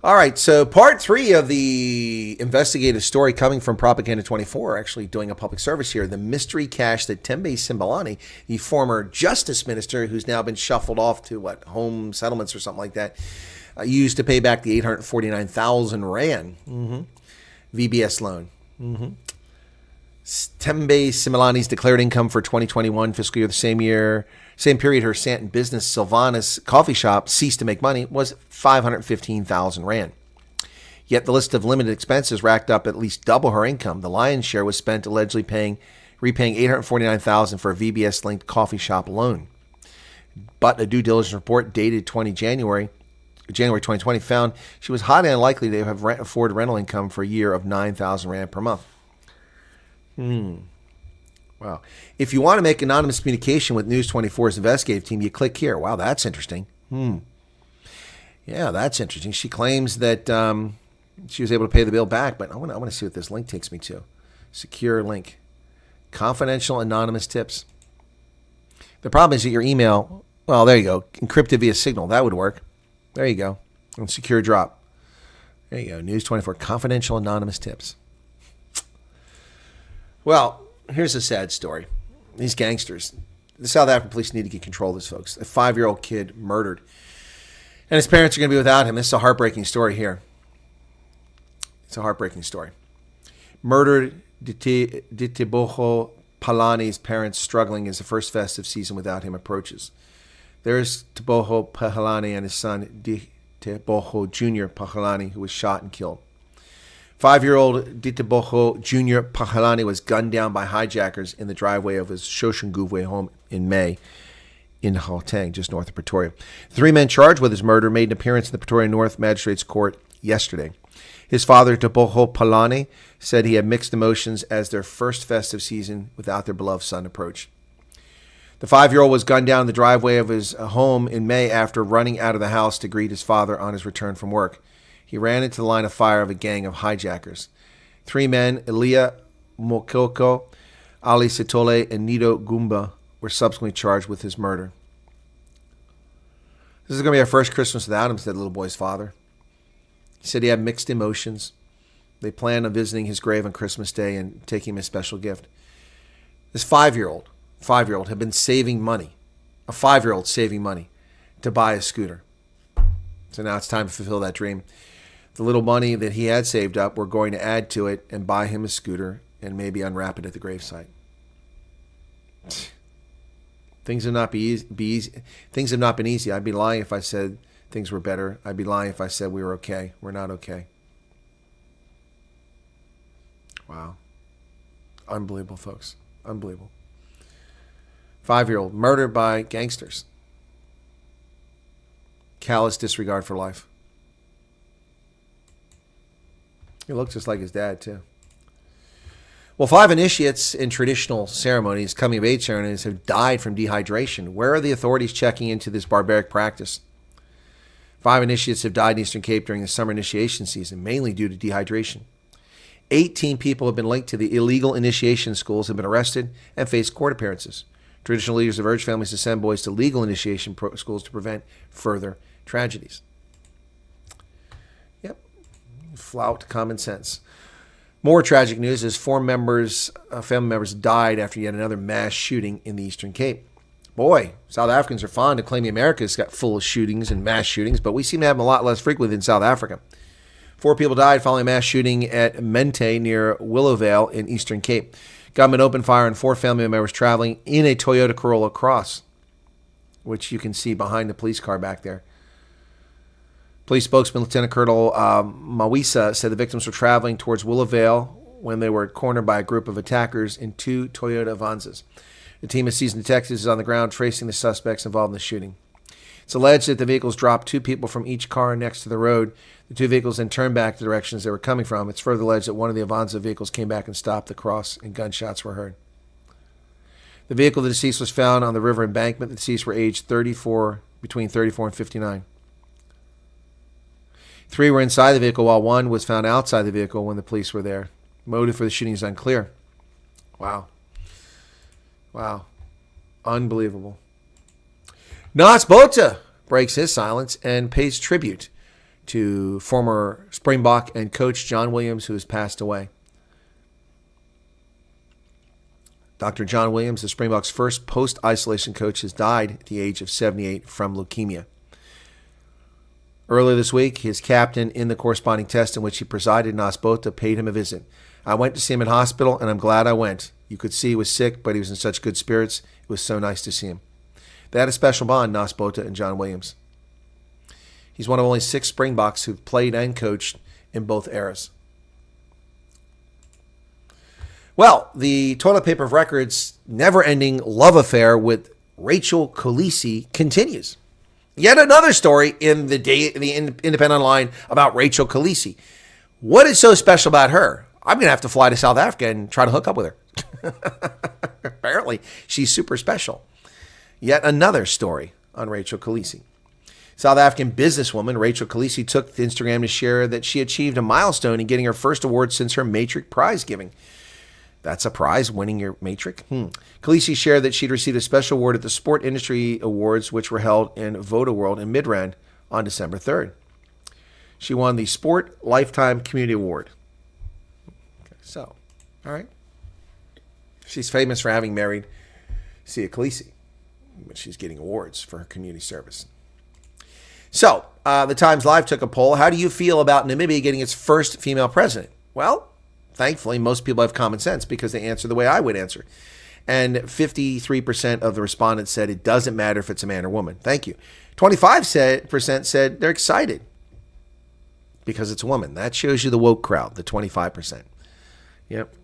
All right, so part 3 of the investigative story coming from Propaganda 24, actually doing a public service here, the mystery cash that Tembe Simelane, the former justice minister who's now been shuffled off to, home settlements or something like that, used to pay back the 849,000 Rand VBS loan. Tembe Simelane's declared income for 2021 fiscal year, the same period her Santon business Sylvanas coffee shop ceased to make money, was 515,000 Rand. Yet the list of limited expenses racked up at least double her income. The lion's share was spent allegedly repaying 849,000 for a VBS-linked coffee shop loan. But a due diligence report dated January 2020 found she was highly unlikely to have afforded rental income for a year of 9,000 Rand per month. Wow. If you want to make anonymous communication with News 24's investigative team, you click here. Wow, that's interesting. Yeah, that's interesting. She claims that she was able to pay the bill back, but I want to see what this link takes me to. Secure link. Confidential anonymous tips. The problem is that your email, well, there you go. Encrypted via Signal. That would work. There you go. And secure drop. There you go. News 24. Confidential anonymous tips. Well, here's a sad story. These gangsters. The South African police need to get control of this, folks. A 5-year-old kid murdered. And his parents are going to be without him. This is a heartbreaking story here. It's a heartbreaking story. Murdered Diteboho Palani's parents struggling as the first festive season without him approaches. There's Teboho Pahalani and his son Diteboho Jr. Pahalani, who was shot and killed. 5-year-old Ditaboho Jr. Pahalani was gunned down by hijackers in the driveway of his Shoshinguvwe home in May in Gauteng, just north of Pretoria. 3 men charged with his murder made an appearance in the Pretoria North Magistrates Court yesterday. His father, Teboho Palane, said he had mixed emotions as their first festive season without their beloved son approached. The 5-year-old was gunned down in the driveway of his home in May after running out of the house to greet his father on his return from work. He ran into the line of fire of a gang of hijackers. 3 men, Elia Mokoko, Ali Sitole, and Nido Gumba, were subsequently charged with his murder. This is going to be our first Christmas without him, said the little boy's father. He said he had mixed emotions. They planned on visiting his grave on Christmas Day and taking him a special gift. This 5-year-old had been saving money, a 5-year-old saving money to buy a scooter. So now it's time to fulfill that dream. The little money that he had saved up, we're going to add to it and buy him a scooter and maybe unwrap it at the gravesite. Things have not been easy. Things have not been easy. I'd be lying if I said things were better. I'd be lying if I said we were okay. We're not okay. Wow. Unbelievable, folks. Unbelievable. 5-year-old murdered by gangsters. Callous disregard for life. He looks just like his dad, too. Well, 5 initiates in traditional ceremonies, coming of age ceremonies, have died from dehydration. Where are the authorities checking into this barbaric practice? 5 initiates have died in Eastern Cape during the summer initiation season, mainly due to dehydration. 18 people have been linked to the illegal initiation schools, have been arrested, and faced court appearances. Traditional leaders have urged families to send boys to legal initiation schools to prevent further tragedies. Yep. Flout common sense. More tragic news is 4 family members died after yet another mass shooting in the Eastern Cape. Boy, South Africans are fond of claiming America's got full of shootings and mass shootings, but we seem to have them a lot less frequently than South Africa. 4 people died following a mass shooting at Mente near Willowvale in Eastern Cape. Government opened fire on 4 family members traveling in a Toyota Corolla Cross, which you can see behind the police car back there. Police spokesman Lieutenant Colonel Mawisa said the victims were traveling towards Willowvale when they were cornered by a group of attackers in 2 Toyota Avanzas. The team of seasoned detectives is on the ground tracing the suspects involved in the shooting. It's alleged that the vehicles dropped 2 people from each car next to the road. The 2 vehicles then turned back the directions they were coming from. It's further alleged that one of the Avanza vehicles came back and stopped the cross, and gunshots were heard. The vehicle of the deceased was found on the river embankment. The deceased were aged between 34 and 59. 3 were inside the vehicle, while 1 was found outside the vehicle when the police were there. Motive for the shooting is unclear. Wow. Wow. Unbelievable. Nas Botha breaks his silence and pays tribute to former Springbok and coach John Williams, who has passed away. Dr. John Williams, the Springboks' first post-isolation coach, has died at the age of 78 from leukemia. Earlier this week, his captain in the corresponding test in which he presided, Nas Botha, paid him a visit. I went to see him in hospital, and I'm glad I went. You could see he was sick, but he was in such good spirits. It was so nice to see him. They had a special bond, Nas Botha and John Williams. He's one of only 6 Springboks who've played and coached in both eras. Well, the toilet paper of record's never-ending love affair with Rachel Kolisi continues. Yet another story in the Independent Online about Rachel Kolisi. What is so special about her? I'm going to have to fly to South Africa and try to hook up with her. Apparently, she's super special. Yet another story on Rachel Kolisi. South African businesswoman Rachel Kolisi took to Instagram to share that she achieved a milestone in getting her first award since her Matric prize giving. That's a prize, winning your Matric? Kolisi shared that she'd received a special award at the Sport Industry Awards, which were held in Voda World in Midrand on December 3rd. She won the Sport Lifetime Community Award. Okay, so, all right. She's famous for having married Siya Kolisi, but she's getting awards for her community service. So, the Times Live took a poll. How do you feel about Namibia getting its first female president? Well, thankfully, most people have common sense because they answer the way I would answer. And 53% of the respondents said it doesn't matter if it's a man or woman. Thank you. 25% said they're excited. because it's a woman. That shows you the woke crowd, the 25%. Yep.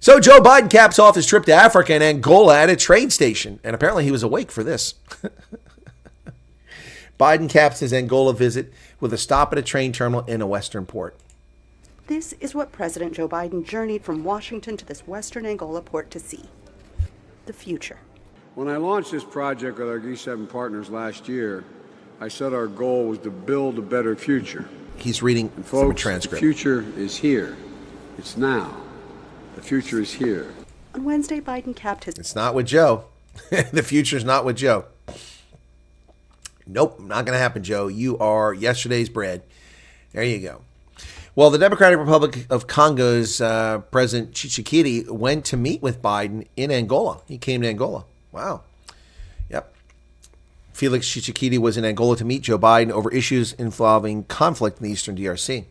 So Joe Biden caps off his trip to Africa and Angola at a train station, and apparently he was awake for this. Biden caps his Angola visit with a stop at a train terminal in a western port. This is what President Joe Biden journeyed from Washington to this western Angola port to see. The future. When I launched this project with our G7 partners last year, I said our goal was to build a better future. He's reading and from a folks, transcript. The future is here. It's now. The future is here. On Wednesday, Biden capped his... It's not with Joe. The future's not with Joe. Nope, not going to happen, Joe. You are yesterday's bread. There you go. Well, the Democratic Republic of Congo's President Tshisekedi went to meet with Biden in Angola. He came to Angola. Wow. Yep. Felix Tshisekedi was in Angola to meet Joe Biden over issues involving conflict in the eastern DRC.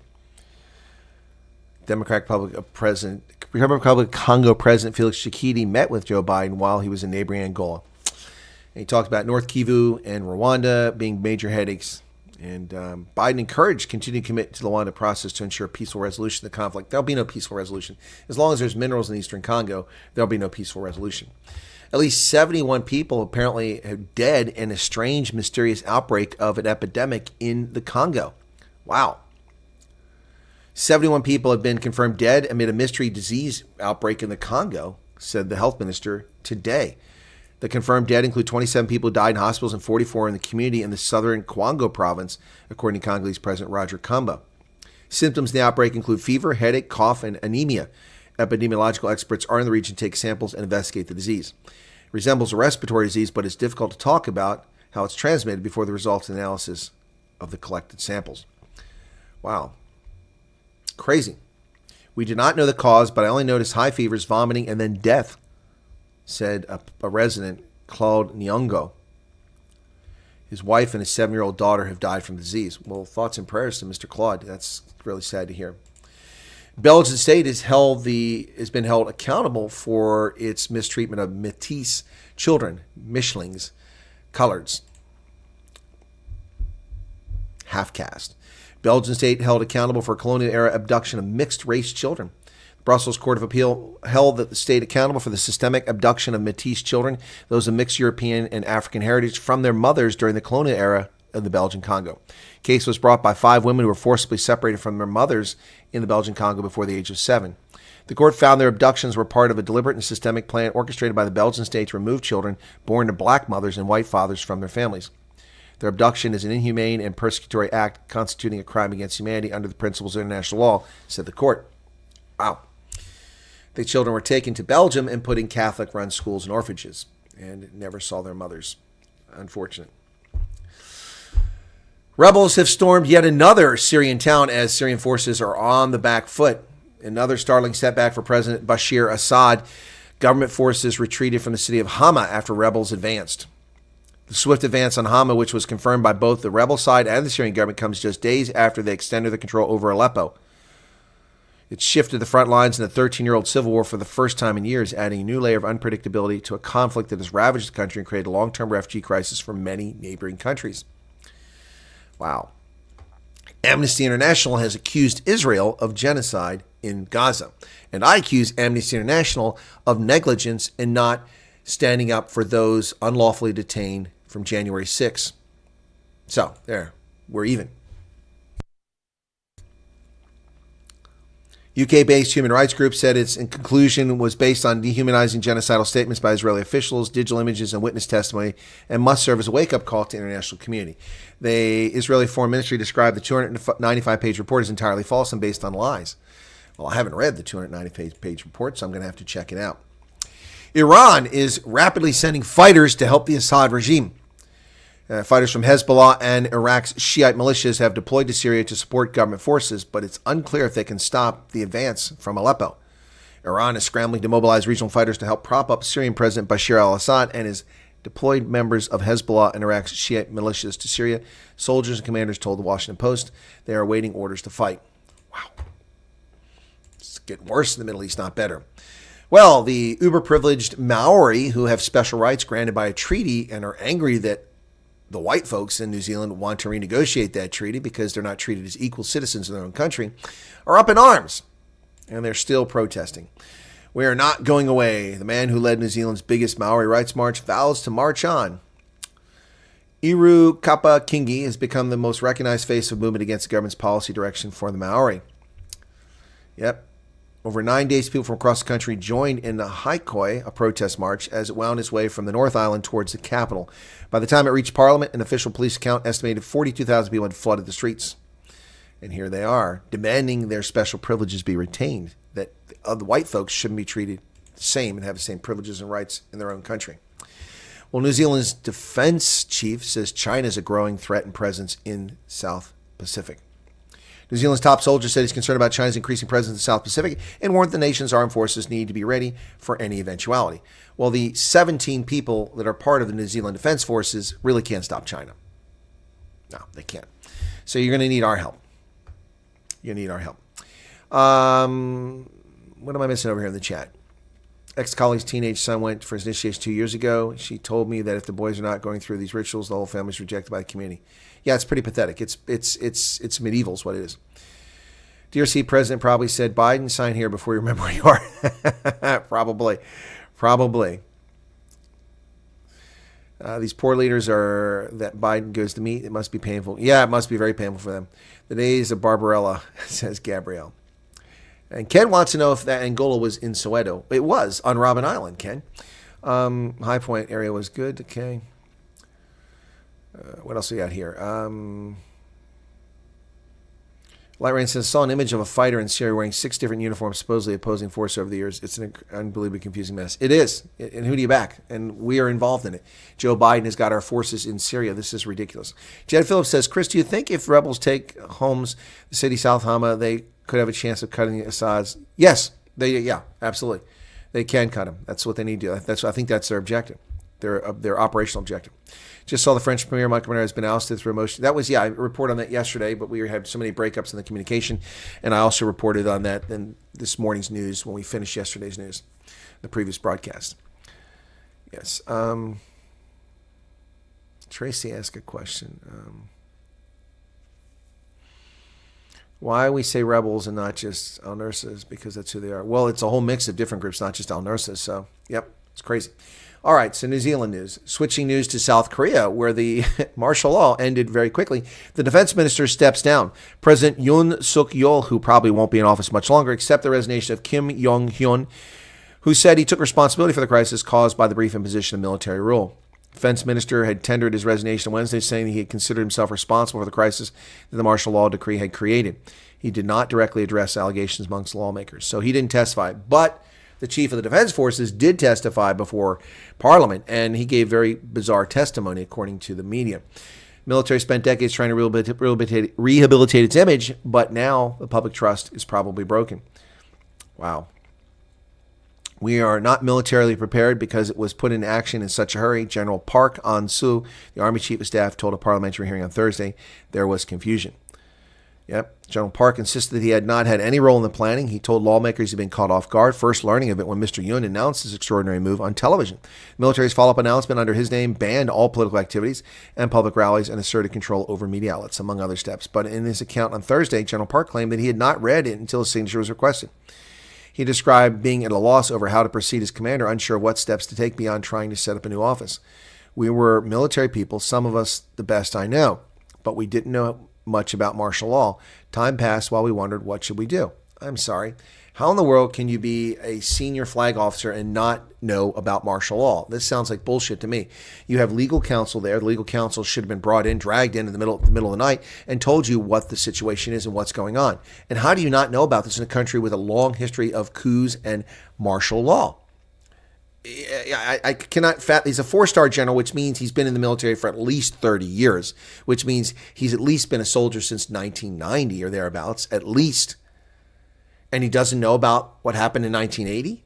Democratic Republic of Congo President Felix Tshisekedi met with Joe Biden while he was in neighboring Angola. And he talked about North Kivu and Rwanda being major headaches. And Biden encouraged continued commitment to the Rwanda process to ensure peaceful resolution of the conflict. There'll be no peaceful resolution. As long as there's minerals in eastern Congo, there'll be no peaceful resolution. At least 71 people apparently are dead in a strange, mysterious outbreak of an epidemic in the Congo. Wow. 71 people have been confirmed dead amid a mystery disease outbreak in the Congo, said the health minister today. The confirmed dead include 27 people who died in hospitals and 44 in the community in the southern Congo province, according to Congolese President Roger Kamba. Symptoms of the outbreak include fever, headache, cough, and anemia. Epidemiological experts are in the region to take samples and investigate the disease. It resembles a respiratory disease, but it's difficult to talk about how it's transmitted before the results of the analysis of the collected samples. Wow. Crazy. We did not know the cause, but I only noticed high fevers, vomiting, and then death, said a resident, Claude Nyongo. His wife and his 7-year-old daughter have died from the disease. Well, thoughts and prayers to Mr. Claude. That's really sad to hear. Belgian state has been held accountable for its mistreatment of Métis children, Mischlings, coloreds, half-caste. Belgian state held accountable for colonial-era abduction of mixed-race children. The Brussels Court of Appeal held that the state accountable for the systemic abduction of Métis children, those of mixed European and African heritage, from their mothers during the colonial era of the Belgian Congo. The case was brought by 5 women who were forcibly separated from their mothers in the Belgian Congo before the age of 7. The court found their abductions were part of a deliberate and systemic plan orchestrated by the Belgian state to remove children born to black mothers and white fathers from their families. Their abduction is an inhumane and persecutory act constituting a crime against humanity under the principles of international law, said the court. Wow. The children were taken to Belgium and put in Catholic-run schools and orphanages and never saw their mothers. Unfortunate. Rebels have stormed yet another Syrian town as Syrian forces are on the back foot. Another startling setback for President Bashar Assad. Government forces retreated from the city of Hama after rebels advanced. The swift advance on Hama, which was confirmed by both the rebel side and the Syrian government, comes just days after they extended the control over Aleppo. It shifted the front lines in the 13-year-old civil war for the first time in years, adding a new layer of unpredictability to a conflict that has ravaged the country and created a long-term refugee crisis for many neighboring countries. Wow. Amnesty International has accused Israel of genocide in Gaza. And I accuse Amnesty International of negligence in not standing up for those unlawfully detained from January 6th. So, there, we're even. UK-based human rights group said its conclusion was based on dehumanizing genocidal statements by Israeli officials, digital images, and witness testimony, and must serve as a wake-up call to the international community. The Israeli Foreign Ministry described the 295-page report as entirely false and based on lies. Well, I haven't read the 295-page report, so I'm going to have to check it out. Iran is rapidly sending fighters to help the Assad regime. Fighters from Hezbollah and Iraq's Shiite militias have deployed to Syria to support government forces, but it's unclear if they can stop the advance from Aleppo. Iran is scrambling to mobilize regional fighters to help prop up Syrian President Bashar al-Assad and has deployed members of Hezbollah and Iraq's Shiite militias to Syria. Soldiers and commanders told the Washington Post they are awaiting orders to fight. Wow. It's getting worse in the Middle East, not better. Well, the uber-privileged Maori who have special rights granted by a treaty and are angry that the white folks in New Zealand want to renegotiate that treaty because they're not treated as equal citizens in their own country, are up in arms, and they're still protesting. We are not going away. The man who led New Zealand's biggest Maori rights march vows to march on. Iru Kapa Kingi has become the most recognized face of movement against the government's policy direction for the Maori. Yep. Over 9 days, people from across the country joined in the Haikoi, a protest march, as it wound its way from the North Island towards the capital. By the time it reached Parliament, an official police count estimated 42,000 people had flooded the streets. And here they are, demanding their special privileges be retained, that the white folks shouldn't be treated the same and have the same privileges and rights in their own country. Well, New Zealand's defense chief says China is a growing threat and presence in South Pacific. New Zealand's top soldier said he's concerned about China's increasing presence in the South Pacific and warned the nation's armed forces need to be ready for any eventuality. Well, the 17 people that are part of the New Zealand Defense Forces really can't stop China. No, they can't. So you're going to need our help. You need our help. What am I missing over here in the chat? Ex-colleague's teenage son went for his initiation 2 years ago. She told me that if the boys are not going through these rituals, the whole family's rejected by the community. Yeah, it's pretty pathetic. It's medieval is what it is. DRC president probably said, Biden, sign here before you remember where you are. Probably. These poor leaders are that Biden goes to meet. It must be painful. Yeah, it must be very painful for them. The days of Barbarella, says Gabrielle. And Ken wants to know if that Angola was in Soweto. It was on Robben Island, Ken. High Point area was good. Okay. What else we got here? Light Rain says, saw an image of a fighter in Syria wearing 6 different uniforms, supposedly opposing force over the years. It's an unbelievably confusing mess. It is. And who do you back? And we are involved in it. Joe Biden has got our forces in Syria. This is ridiculous. Jed Phillips says, Chris, do you think if rebels take Homs, the city South Hama, they could have a chance of cutting Assad's? Yes. Yeah, absolutely. They can cut him. That's what they need to do. I think that's their objective, their operational objective. Just saw the French Premier Macron has been ousted through motion. That was, I reported on that yesterday, but we had so many breakups in the communication. And I also reported on that in this morning's news when we finished yesterday's news, the previous broadcast. Yes. Tracy asked a question. Why we say rebels and not just al-Nursas? Because that's who they are. Well, it's a whole mix of different groups, not just al-Nursas. So, yep, it's crazy. All right, so New Zealand news. Switching news to South Korea, where the martial law ended very quickly. The defense minister steps down. President Yoon Suk-yeol, who probably won't be in office much longer, accepted the resignation of Kim Yong-hyun, who said he took responsibility for the crisis caused by the brief imposition of military rule. The defense minister had tendered his resignation Wednesday, saying that he had considered himself responsible for the crisis that the martial law decree had created. He did not directly address allegations amongst lawmakers, so he didn't testify. But the chief of the defense forces did testify before Parliament, and he gave very bizarre testimony, according to the media. Military spent decades trying to rehabilitate its image, but now the public trust is probably broken. Wow. We are not militarily prepared because it was put into action in such a hurry. General Park An-soo, the Army Chief of Staff, told a parliamentary hearing on Thursday there was confusion. Yep. General Park insisted that he had not had any role in the planning. He told lawmakers he'd been caught off guard, first learning of it when Mr. Yoon announced his extraordinary move on television. The military's follow-up announcement under his name banned all political activities and public rallies and asserted control over media outlets, among other steps. But in his account on Thursday, General Park claimed that he had not read it until his signature was requested. He described being at a loss over how to proceed as commander, unsure what steps to take beyond trying to set up a new office. We were military people, some of us the best I know, but we didn't know much about martial law. Time passed while we wondered, what should we do? I'm sorry. How in the world can you be a senior flag officer and not know about martial law? This sounds like bullshit to me. You have legal counsel there. The legal counsel should have been brought in, dragged in the middle of the night, and told you what the situation is and what's going on. And how do you not know about this in a country with a long history of coups and martial law? I cannot he's a 4-star general, which means he's been in the military for at least 30 years, which means he's at least been a soldier since 1990 or thereabouts, at least. And he doesn't know about what happened in 1980?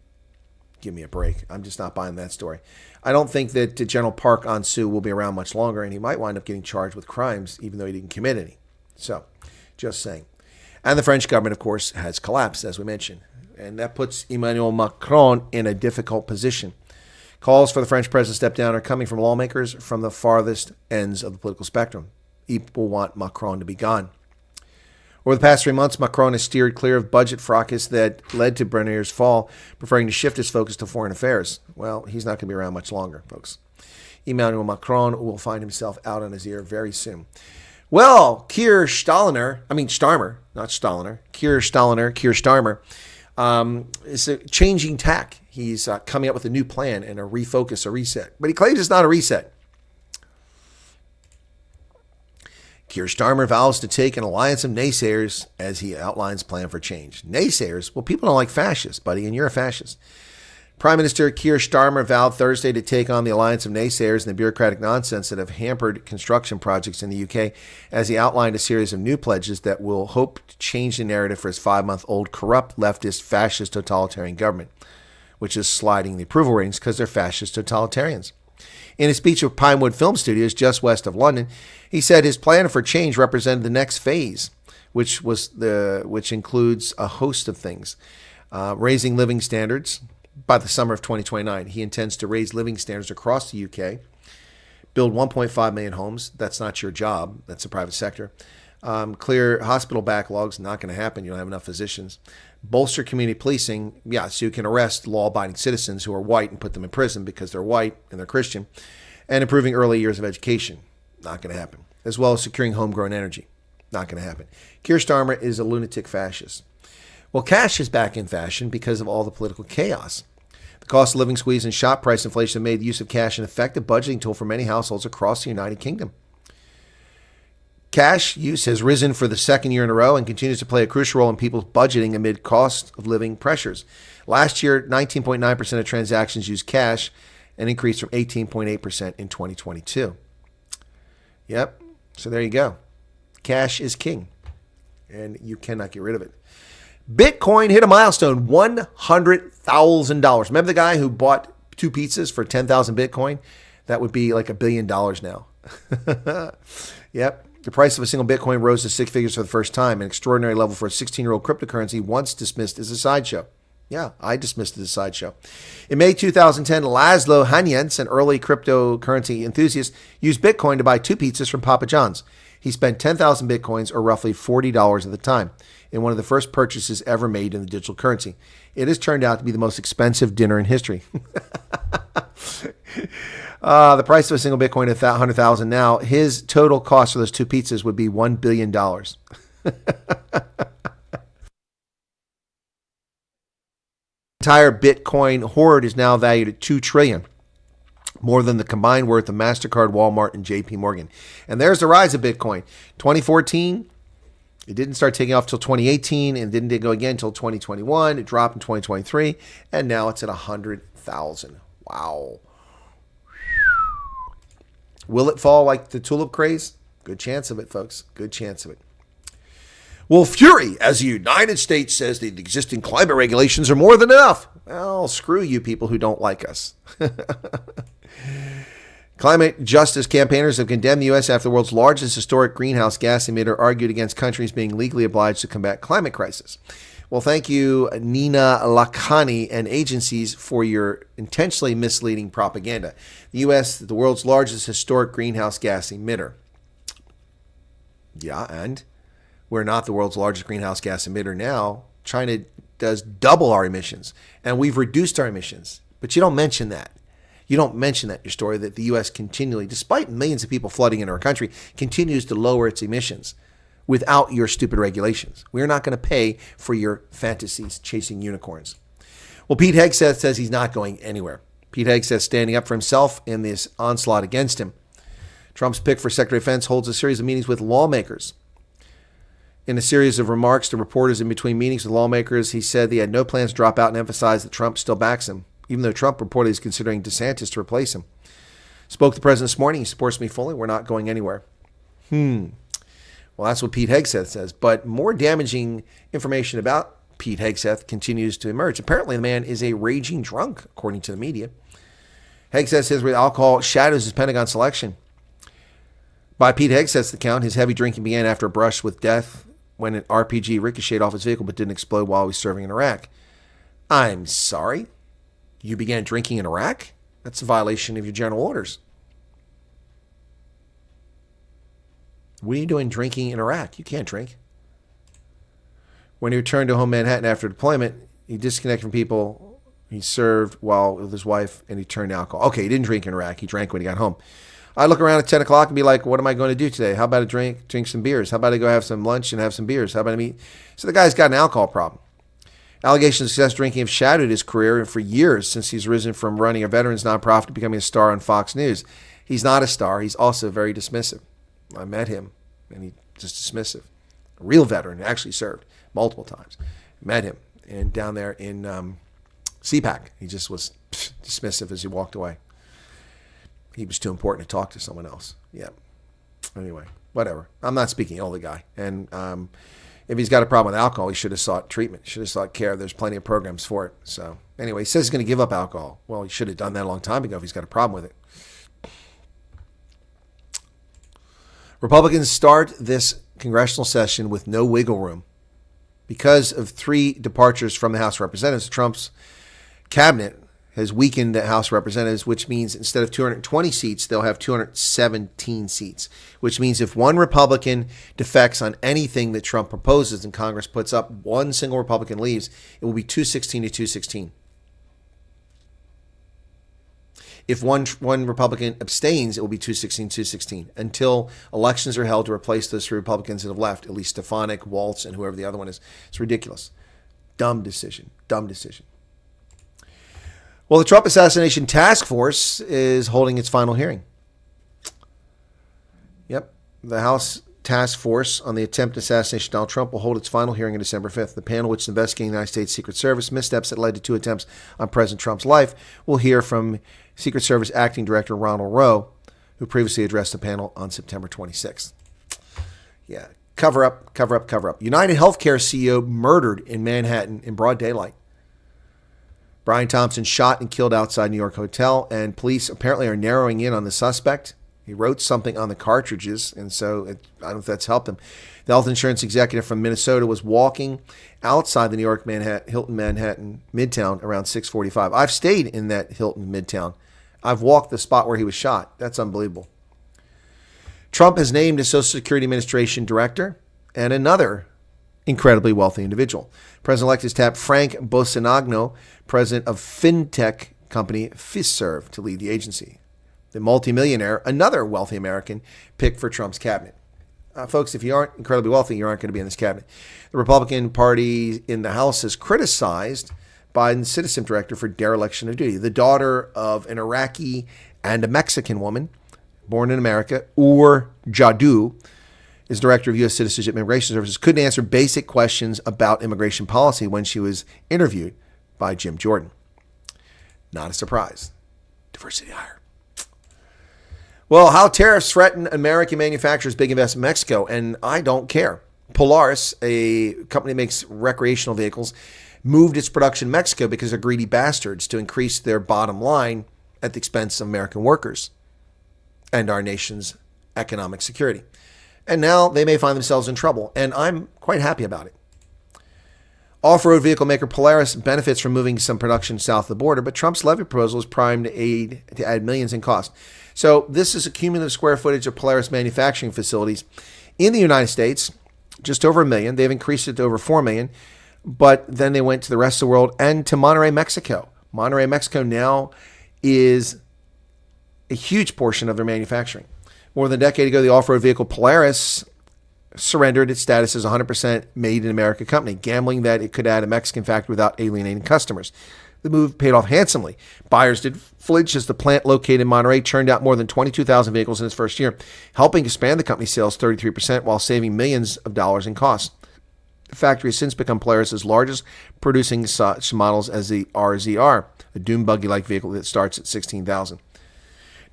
Give me a break. I'm just not buying that story. I don't think that General Park An-soo will be around much longer, and he might wind up getting charged with crimes, even though he didn't commit any. So, just saying. And the French government, of course, has collapsed, as we mentioned. And that puts Emmanuel Macron in a difficult position. Calls for the French president to step down are coming from lawmakers from the farthest ends of the political spectrum. People want Macron to be gone. Over the past 3 months, Macron has steered clear of budget fracas that led to Brennier's fall, preferring to shift his focus to foreign affairs. Well, he's not going to be around much longer, folks. Emmanuel Macron will find himself out on his ear very soon. Well, Keir Starmer, is changing tack. He's coming up with a new plan and a refocus, a reset. But he claims it's not a reset. Keir Starmer vows to take an alliance of naysayers as he outlines plan for change. Naysayers? Well, people don't like fascists, buddy, and you're a fascist. Prime Minister Keir Starmer vowed Thursday to take on the alliance of naysayers and the bureaucratic nonsense that have hampered construction projects in the UK as he outlined a series of new pledges that will hope to change the narrative for his 5-month-old corrupt, leftist, fascist, totalitarian government, which is sliding the approval ratings because they're fascist totalitarians. In a speech at Pinewood Film Studios just west of London, he said his plan for change represented the next phase, which includes a host of things. Raising living standards. By the summer of 2029, he intends to raise living standards across the UK, build 1.5 million homes. That's not your job. That's the private sector. Clear hospital backlogs. Not going to happen. You don't have enough physicians. Bolster community policing. Yeah, so you can arrest law-abiding citizens who are white and put them in prison because they're white and they're Christian. And improving early years of education. Not going to happen. As well as securing homegrown energy. Not going to happen. Keir Starmer is a lunatic fascist. Well, cash is back in fashion because of all the political chaos. The cost of living squeeze and shop price inflation have made the use of cash an effective budgeting tool for many households across the United Kingdom. Cash use has risen for the second year in a row and continues to play a crucial role in people's budgeting amid cost of living pressures. Last year, 19.9% of transactions used cash, an increase from 18.8% in 2022. Yep, so there you go. Cash is king, and you cannot get rid of it. Bitcoin hit a milestone, $100,000. Remember the guy who bought 2 pizzas for 10,000 Bitcoin? That would be like $1 billion now. Yep. The price of a single Bitcoin rose to 6 figures for the first time, an extraordinary level for a 16-year-old cryptocurrency once dismissed as a sideshow. Yeah, I dismissed it as a sideshow. In May 2010, Laszlo Hanyents, an early cryptocurrency enthusiast, used Bitcoin to buy 2 pizzas from Papa John's. He spent 10,000 Bitcoins, or roughly $40 at the time, in one of the first purchases ever made in the digital currency. It has turned out to be the most expensive dinner in history. The price of a single Bitcoin is $100,000 now. His total cost for those 2 pizzas would be $1 billion. Entire Bitcoin hoard is now valued at $2 trillion. More than the combined worth of MasterCard, Walmart, and JP Morgan. And there's the rise of Bitcoin. 2014, it didn't start taking off until 2018 and didn't go again until 2021. It dropped in 2023, and now it's at 100,000. Wow. Will it fall like the tulip craze? Good chance of it, folks. Good chance of it. Well, fury as the United States says the existing climate regulations are more than enough. Well, screw you people who don't like us. Climate justice campaigners have condemned the U.S. after the world's largest historic greenhouse gas emitter argued against countries being legally obliged to combat climate crisis. Well, thank you, Nina Lakhani and agencies, for your intentionally misleading propaganda. The U.S., the world's largest historic greenhouse gas emitter. Yeah, and we're not the world's largest greenhouse gas emitter now. China does double our emissions, and we've reduced our emissions. But you don't mention that. You don't mention that in your story, that the U.S. continually, despite millions of people flooding into our country, continues to lower its emissions without your stupid regulations. We're not going to pay for your fantasies chasing unicorns. Well, Pete Hegseth says he's not going anywhere. Pete Hegseth standing up for himself in this onslaught against him. Trump's pick for Secretary of Defense holds a series of meetings with lawmakers. In a series of remarks to reporters in between meetings with lawmakers, he said he had no plans to drop out and emphasized that Trump still backs him, even though Trump reportedly is considering DeSantis to replace him. Spoke to the president this morning. He supports me fully. We're not going anywhere. Well, that's what Pete Hegseth says. But more damaging information about Pete Hegseth continues to emerge. Apparently, the man is a raging drunk, according to the media. Hegseth says with alcohol shadows his Pentagon selection. By Pete Hegseth's account, his heavy drinking began after a brush with death when an RPG ricocheted off his vehicle but didn't explode while he was serving in Iraq. I'm sorry? You began drinking in Iraq? That's a violation of your general orders. What are you doing drinking in Iraq? You can't drink. When he returned to home Manhattan after deployment, he disconnected from people he served while with his wife, and he turned to alcohol. Okay, he didn't drink in Iraq. He drank when he got home. I look around at 10 o'clock and be like, what am I going to do today? How about a drink some beers? How about I go have some lunch and have some beers? How about I meet? So the guy's got an alcohol problem. Allegations of success drinking have shadowed his career for years since he's risen from running a veterans nonprofit to becoming a star on Fox News. He's not a star. He's also very dismissive. I met him, and he's just dismissive. A real veteran, actually served multiple times. Met him, and down there in CPAC, he just was dismissive as he walked away. He was too important to talk to someone else. Yeah. Anyway, whatever. I'm not speaking ill of the guy. And if he's got a problem with alcohol, he should have sought treatment. Should have sought care. There's plenty of programs for it. So anyway, he says he's going to give up alcohol. Well, he should have done that a long time ago if he's got a problem with it. Republicans start this congressional session with no wiggle room. Because of 3 departures from the House of Representatives, Trump's cabinet has weakened the House of Representatives, which means instead of 220 seats, they'll have 217 seats, which means if one Republican defects on anything that Trump proposes and Congress puts up, one single Republican leaves, it will be 216 to 216. If one Republican abstains, it will be 216, 216 until elections are held to replace those 3 Republicans that have left, at least Stefanik, Waltz, and whoever the other one is. It's ridiculous. Dumb decision. Dumb decision. Well, the Trump Assassination Task Force is holding its final hearing. Yep. The House Task Force on the attempted assassination of Donald Trump will hold its final hearing on December 5th. The panel, which is investigating the United States Secret Service missteps that led to 2 attempts on President Trump's life, will hear from Secret Service Acting Director Ronald Rowe, who previously addressed the panel on September 26th. Yeah. Cover up, cover up, cover up. United Healthcare CEO murdered in Manhattan in broad daylight. Brian Thompson shot and killed outside New York hotel, and police apparently are narrowing in on the suspect. He wrote something on the cartridges, and so I don't know if that's helped him. The health insurance executive from Minnesota was walking outside the New York Hilton Manhattan Midtown around 6:45. I've stayed in that Hilton Midtown. I've walked the spot where he was shot. That's unbelievable. Trump has named a Social Security Administration director and another incredibly wealthy individual. President-elect has tapped Frank Bosinagno, president of fintech company Fiserv, to lead the agency. The multimillionaire, another wealthy American, picked for Trump's cabinet. Folks, if you aren't incredibly wealthy, you aren't going to be in this cabinet. The Republican Party in the House has criticized Biden's citizen director for dereliction of duty. The daughter of an Iraqi and a Mexican woman born in America, Jadu, is director of U.S. Citizenship and Immigration Services, couldn't answer basic questions about immigration policy when she was interviewed by Jim Jordan. Not a surprise. Diversity hire. Well, how tariffs threaten American manufacturers' big investment in Mexico, and I don't care. Polaris, a company that makes recreational vehicles, moved its production in Mexico because they're greedy bastards to increase their bottom line at the expense of American workers and our nation's economic security. And now they may find themselves in trouble, and I'm quite happy about it. Off-road vehicle maker Polaris benefits from moving some production south of the border, but Trump's levy proposal is primed to add millions in cost. So this is a cumulative square footage of Polaris manufacturing facilities in the United States, just over 1 million. They've increased it to over 4 million, but then they went to the rest of the world and to Monterrey, Mexico. Monterrey, Mexico now is a huge portion of their manufacturing. More than a decade ago, the off-road vehicle Polaris surrendered its status as a 100% made in America company, gambling that it could add a Mexican factory without alienating customers. The move paid off handsomely. Buyers did flinch as the plant located in Monterrey churned out more than 22,000 vehicles in its first year, helping expand the company's sales 33% while saving millions of dollars in costs. The factory has since become Polaris' largest, producing such models as the RZR, a dune buggy-like vehicle that starts at $16,000.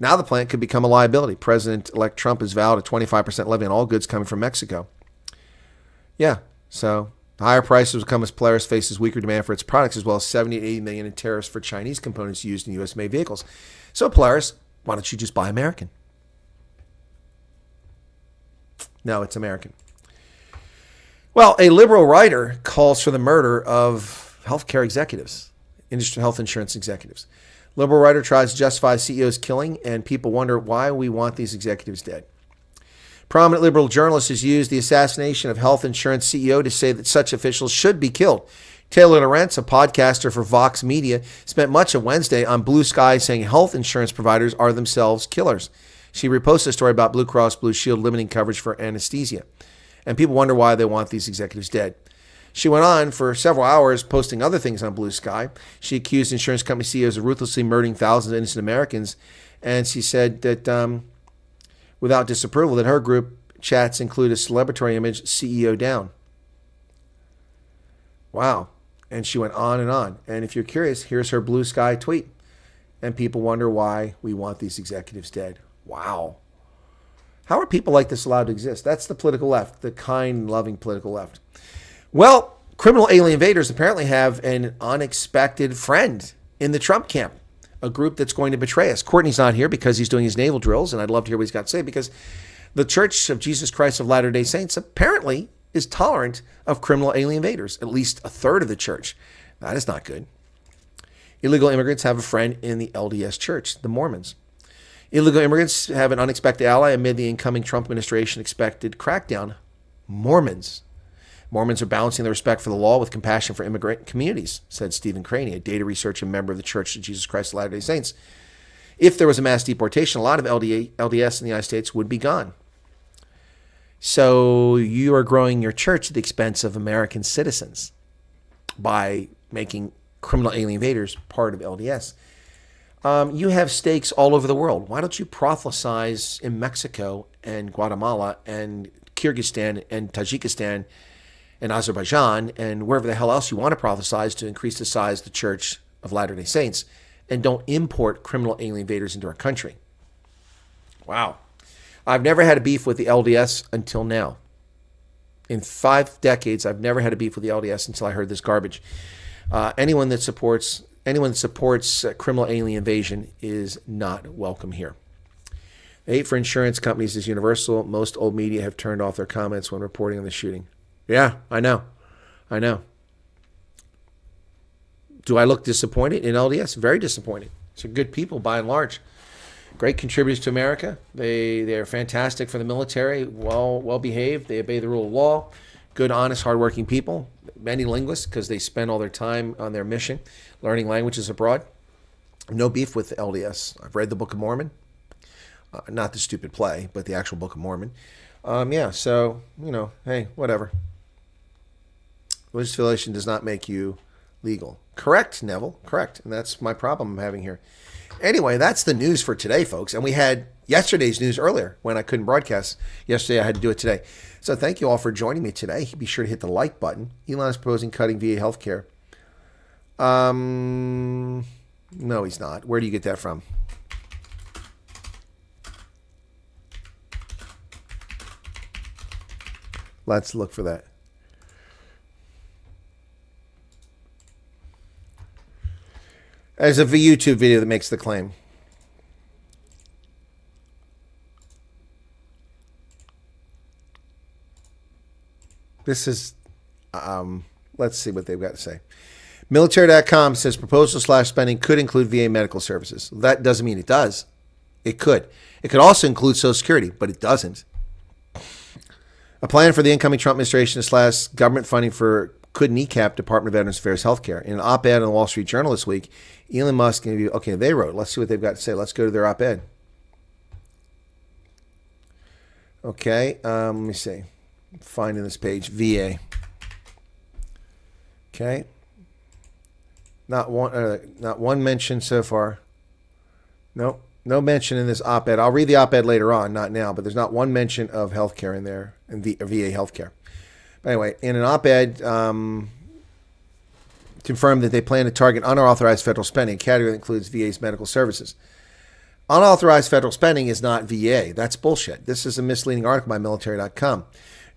Now the plant could become a liability. President-elect Trump has vowed a 25% levy on all goods coming from Mexico. Yeah, so the higher prices will come as Polaris faces weaker demand for its products, as well as $70 to $80 million in tariffs for Chinese components used in U.S.-made vehicles. So Polaris, why don't you just buy American? No, it's American. Well, a liberal writer calls for the murder of healthcare executives, health insurance executives. Liberal writer tries to justify CEO's killing, and people wonder why we want these executives dead. Prominent liberal journalist has used the assassination of health insurance CEO to say that such officials should be killed. Taylor Lorenz, a podcaster for Vox Media, spent much of Wednesday on Blue Sky saying health insurance providers are themselves killers. She reposted a story about Blue Cross Blue Shield limiting coverage for anesthesia. And people wonder why they want these executives dead. She went on for several hours posting other things on Blue Sky. She accused insurance company CEOs of ruthlessly murdering thousands of innocent Americans. And she said that without disapproval, that her group chats include a celebratory image, CEO down. Wow. And she went on. And if you're curious, here's her Blue Sky tweet. And people wonder why we want these executives dead. Wow. How are people like this allowed to exist? That's the political left, the kind, loving political left. Well, criminal alien invaders apparently have an unexpected friend in the Trump camp, a group that's going to betray us. Courtney's not here because he's doing his naval drills, and I'd love to hear what he's got to say, because the Church of Jesus Christ of Latter-day Saints apparently is tolerant of criminal alien invaders, at least a third of the church. That is not good. Illegal immigrants have a friend in the LDS Church, the Mormons. Illegal immigrants have an unexpected ally amid the incoming Trump administration expected crackdown, Mormons. Mormons are balancing their respect for the law with compassion for immigrant communities, said Stephen Craney, a data researcher and member of the Church of Jesus Christ of Latter-day Saints. If there was a mass deportation, a lot of LDS in the United States would be gone. So you are growing your church at the expense of American citizens by making criminal alien invaders part of LDS. You have stakes all over the world. Why don't you prophesize in Mexico and Guatemala and Kyrgyzstan and Tajikistan and Azerbaijan and wherever the hell else you want to prophesize to increase the size of the Church of Latter-day Saints, and don't import criminal alien invaders into our country? Wow. I've never had a beef with the LDS until now. In 5 decades, I've never had a beef with the LDS until I heard this garbage. Anyone that supports criminal alien invasion is not welcome here. The hate for insurance companies is universal. Most old media have turned off their comments when reporting on the shooting. Yeah, I know. Do I look disappointed in LDS? Very disappointed. They're good people by and large. Great contributors to America. They are fantastic for the military, well behaved. They obey the rule of law. Good, honest, hardworking people. Many linguists because they spend all their time on their mission, learning languages abroad. No beef with LDS. I've read the Book of Mormon. Not the stupid play, but the actual Book of Mormon. So, hey, whatever. Legislation does not make you legal. Correct, Neville. Correct. And that's my problem I'm having here. Anyway, that's the news for today, folks. And we had yesterday's news earlier when I couldn't broadcast. Yesterday, I had to do it today. So thank you all for joining me today. Be sure to hit the like button. Elon is proposing cutting VA healthcare. No, he's not. Where do you get that from? Let's look for that. There's a YouTube video that makes the claim. This is, let's see what they've got to say. Military.com says proposal/spending could include VA medical services. That doesn't mean it does. It could. It could also include Social Security, but it doesn't. A plan for the incoming Trump administration / government funding for could kneecap Department of Veterans Affairs healthcare. In an op-ed in the Wall Street Journal this week, Elon Musk interviewed, they wrote. Let's see what they've got to say. Let's go to their op-ed. Okay, let me see. Finding this page, VA. Okay. Not one mention so far. Nope. No mention in this op-ed. I'll read the op-ed later on, not now, but there's not one mention of healthcare in there, in VA healthcare. But anyway, in an op-ed, confirmed that they plan to target unauthorized federal spending, a category that includes VA's medical services. Unauthorized federal spending is not VA. That's bullshit. This is a misleading article by military.com.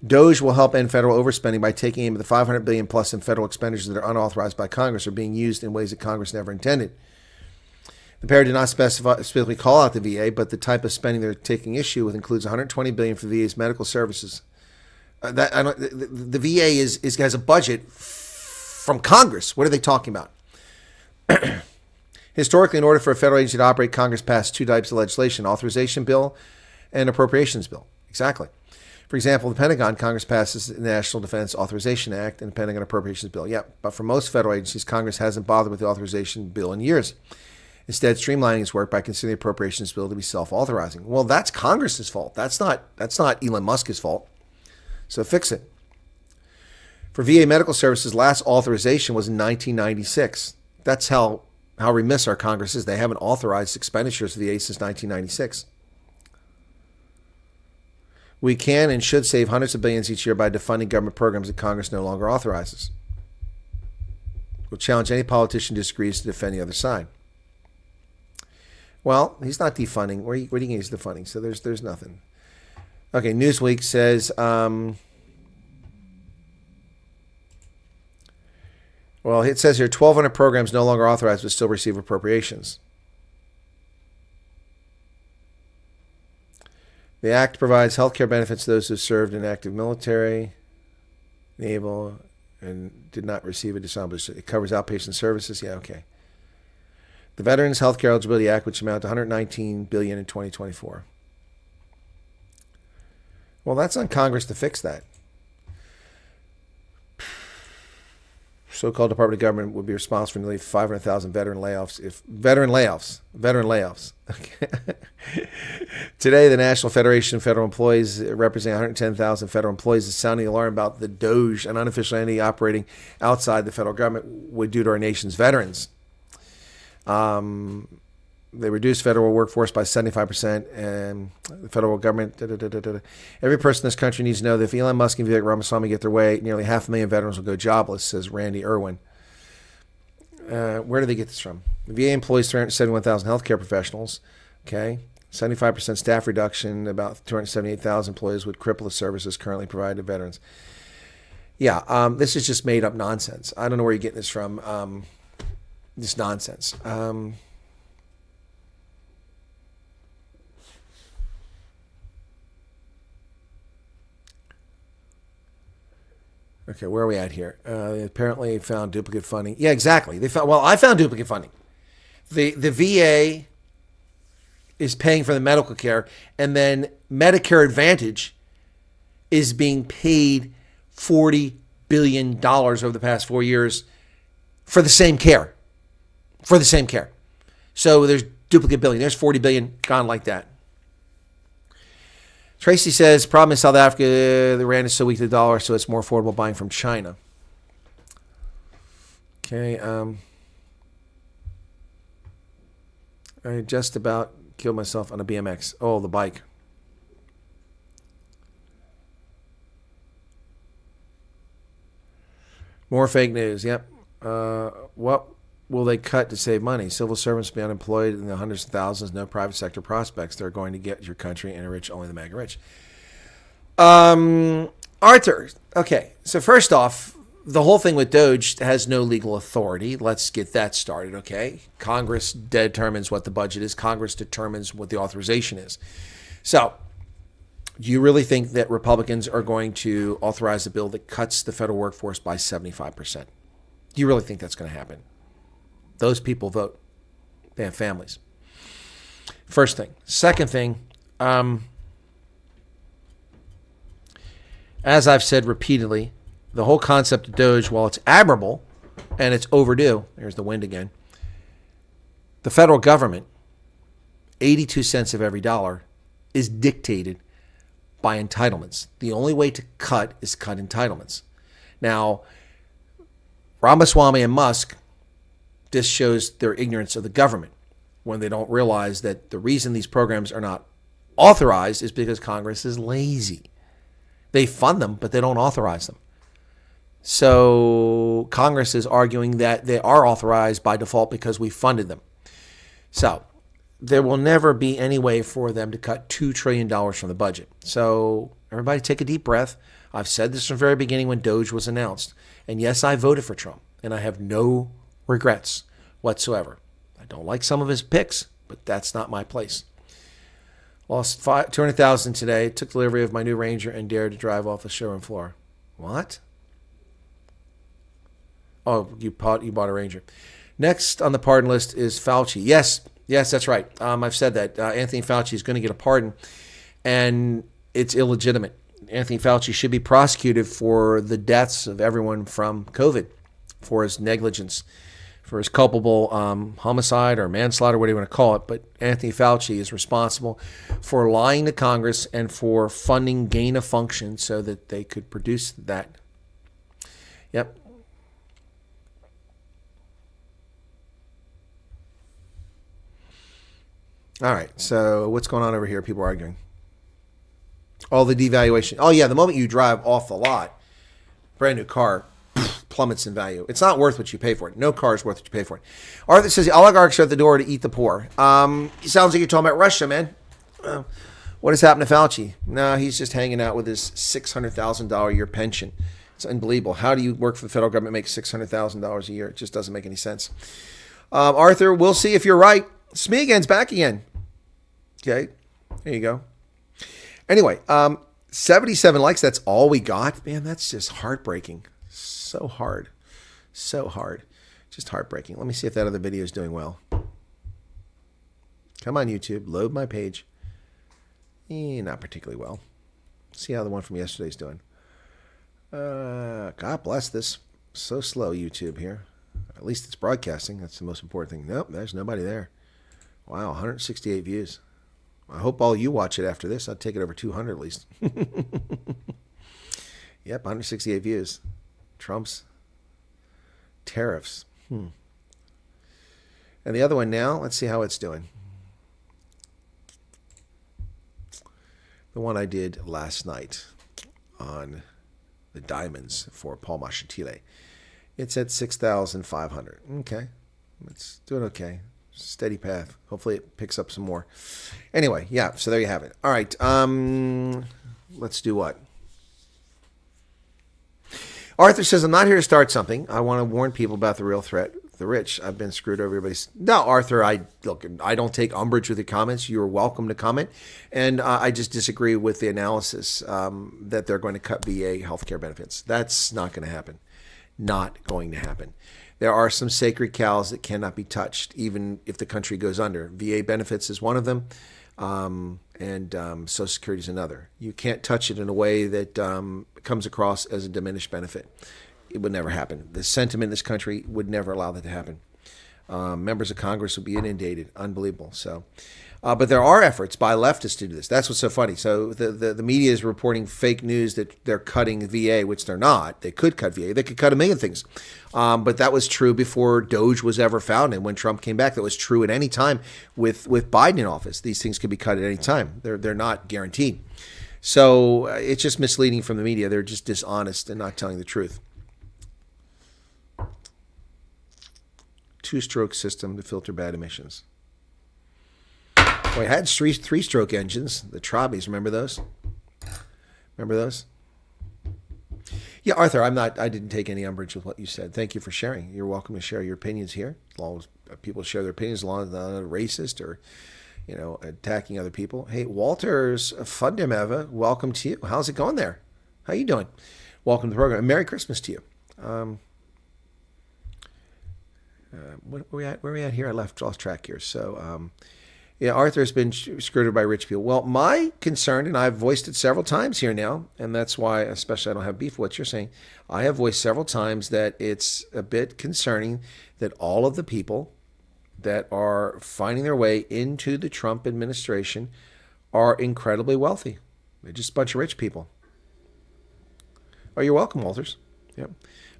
DOGE will help end federal overspending by taking aim at the $500 billion plus in federal expenditures that are unauthorized by Congress or being used in ways that Congress never intended. The pair did not specifically call out the VA, but the type of spending they're taking issue with includes $120 billion for VA's medical services. The VA has a budget from Congress. What are they talking about? Historically, in order for a federal agency to operate, Congress passed two types of legislation, authorization bill and appropriations bill. Exactly. For example, the Pentagon, Congress passes the National Defense Authorization Act and the Pentagon Appropriations Bill. Yeah, but for most federal agencies, Congress hasn't bothered with the authorization bill in years. Instead, streamlining its work by considering the appropriations bill to be self-authorizing. Well, that's Congress's fault. That's not Elon Musk's fault. So fix it. For VA medical services, last authorization was in 1996. That's how remiss our Congress is. They haven't authorized expenditures for the VA since 1996. We can and should save hundreds of billions each year by defunding government programs that Congress no longer authorizes. We'll challenge any politician who disagrees to defend the other side. Well, he's not defunding. Where do you think he's defunding? So there's nothing. Okay, Newsweek says, well, it says here 1,200 programs no longer authorized but still receive appropriations. The act provides health care benefits to those who served in active military, naval, and did not receive a dishonorable. It covers outpatient services. Yeah, okay. The Veterans Health Care Eligibility Act, which amounted to $119 billion in 2024. Well, that's on Congress to fix that. So-called Department of Government would be responsible for nearly 500,000 veteran layoffs. Veteran layoffs. Okay. Today, the National Federation of Federal Employees, representing 110,000 federal employees, is sounding the alarm about the DOGE, an unofficial entity operating outside the federal government, would do to our nation's veterans. They reduced federal workforce by 75%, and the federal government. Every person in this country needs to know that if Elon Musk and Vivek Ramaswamy get their way, nearly 500,000 veterans will go jobless, says Randy Irwin. Where do they get this from? The VA employs 371,000 healthcare professionals. Okay, 75% staff reduction, about 278,000 employees would cripple the services currently provided to veterans. Yeah, this is just made up nonsense. I don't know where you're getting this from. This nonsense. Okay, where are we at here? They apparently found duplicate funding. Yeah, exactly. I found duplicate funding. The VA is paying for the medical care, and then Medicare Advantage is being paid $40 billion over the past 4 years for the same care. So there's duplicate billing. There's $40 billion gone like that. Tracy says, problem in South Africa, the rand is so weak to the dollar, so it's more affordable buying from China. Okay. I just about killed myself on a BMX. Oh, the bike. More fake news. Yep. What will they cut to save money? Civil servants will be unemployed in the hundreds of thousands. No private sector prospects. They're going to get your country and enrich only the mega rich. Arthur. Okay. So first off, the whole thing with DOGE has no legal authority. Let's get that started. Okay. Congress determines what the budget is. Congress determines what the authorization is. So do you really think that Republicans are going to authorize a bill that cuts the federal workforce by 75%? Do you really think that's going to happen? Those people vote. They have families. First thing. Second thing, as I've said repeatedly, the whole concept of DOGE, while it's admirable and it's overdue, there's the wind again, the federal government, 82 cents of every dollar, is dictated by entitlements. The only way to cut is cut entitlements. Now, Ramaswamy and Musk, this shows their ignorance of the government when they don't realize that the reason these programs are not authorized is because Congress is lazy. They fund them, but they don't authorize them. So Congress is arguing that they are authorized by default because we funded them. So there will never be any way for them to cut $2 trillion from the budget. So everybody take a deep breath. I've said this from the very beginning when DOGE was announced. And yes, I voted for Trump, and I have no regrets whatsoever. I don't like some of his picks, but that's not my place. Lost $200,000 today. Took delivery of my new Ranger and dared to drive off the showroom floor. What? Oh, you bought a Ranger. Next on the pardon list is Fauci. Yes, that's right. I've said that. Anthony Fauci is going to get a pardon, and it's illegitimate. Anthony Fauci should be prosecuted for the deaths of everyone from COVID, for his negligence, for his culpable homicide or manslaughter, whatever you want to call it. But Anthony Fauci is responsible for lying to Congress and for funding gain of function so that they could produce that. Yep. All right, so what's going on over here? People are arguing. All the devaluation. Oh, yeah, the moment you drive off the lot, brand new car, plummets in value. It's not worth what you pay for it. No car is worth what you pay for it. Arthur says the oligarchs are at the door to eat the poor. Sounds like you're talking about Russia, man. What has happened to Fauci? No, he's just hanging out with his $600,000 a year pension. It's unbelievable. How do you work for the federal government and make $600,000 a year? It just doesn't make any sense. Arthur, we'll see if you're right. Smeagol's back again. Okay, there you go. Anyway, 77 likes. That's all we got. Man, that's just heartbreaking. So hard. Just heartbreaking. Let me see if that other video is doing well. Come on, YouTube. Load my page. Not particularly well. See how the one from yesterday is doing. God bless this. So slow, YouTube here. At least it's broadcasting. That's the most important thing. Nope, there's nobody there. Wow, 168 views. I hope all you watch it after this. I'd take it over 200 at least. Yep, 168 views. Trump's tariffs. And the other one now, let's see how it's doing. The one I did last night on the diamonds for Paul Machatile. It's at 6,500. Okay, it's doing okay. Steady path. Hopefully it picks up some more. Anyway, yeah, so there you have it. All right, let's do what? Arthur says, I'm not here to start something. I want to warn people about the real threat, the rich. I've been screwed over everybody's. No, Arthur, I don't take umbrage with the comments. You're welcome to comment. And I just disagree with the analysis that they're going to cut VA healthcare benefits. That's not going to happen. Not going to happen. There are some sacred cows that cannot be touched, even if the country goes under. VA benefits is one of them, and Social Security is another. You can't touch it in a way that comes across as a diminished benefit. It would never happen. The sentiment in this country would never allow that to happen. Members of Congress would be inundated. Unbelievable. So, but there are efforts by leftists to do this. That's what's so funny. So the media is reporting fake news that they're cutting VA, which they're not. They could cut VA. They could cut a million things. But that was true before DOGE was ever founded. When Trump came back, that was true at any time with Biden in office. These things could be cut at any time. They're not guaranteed. So it's just misleading from the media. They're just dishonest and not telling the truth. Two-stroke system to filter bad emissions. Well, it had three-stroke engines, the Trobbies. Remember those? Yeah, Arthur, I didn't take any umbrage with what you said. Thank you for sharing. You're welcome to share your opinions here. As long as people share their opinions, as long as they're not racist or, attacking other people. Hey, Walter's Fundameva, welcome to you. How's it going there? How you doing? Welcome to the program. Merry Christmas to you. Where are we at here? I lost track here. So, yeah, Arthur's been screwed by rich people. Well, my concern, and I've voiced it several times here now, and that's why, especially I don't have beef with what you're saying. I have voiced several times that it's a bit concerning that all of the people that are finding their way into the Trump administration are incredibly wealthy. They're just a bunch of rich people. Oh, you're welcome, Walters. Yep.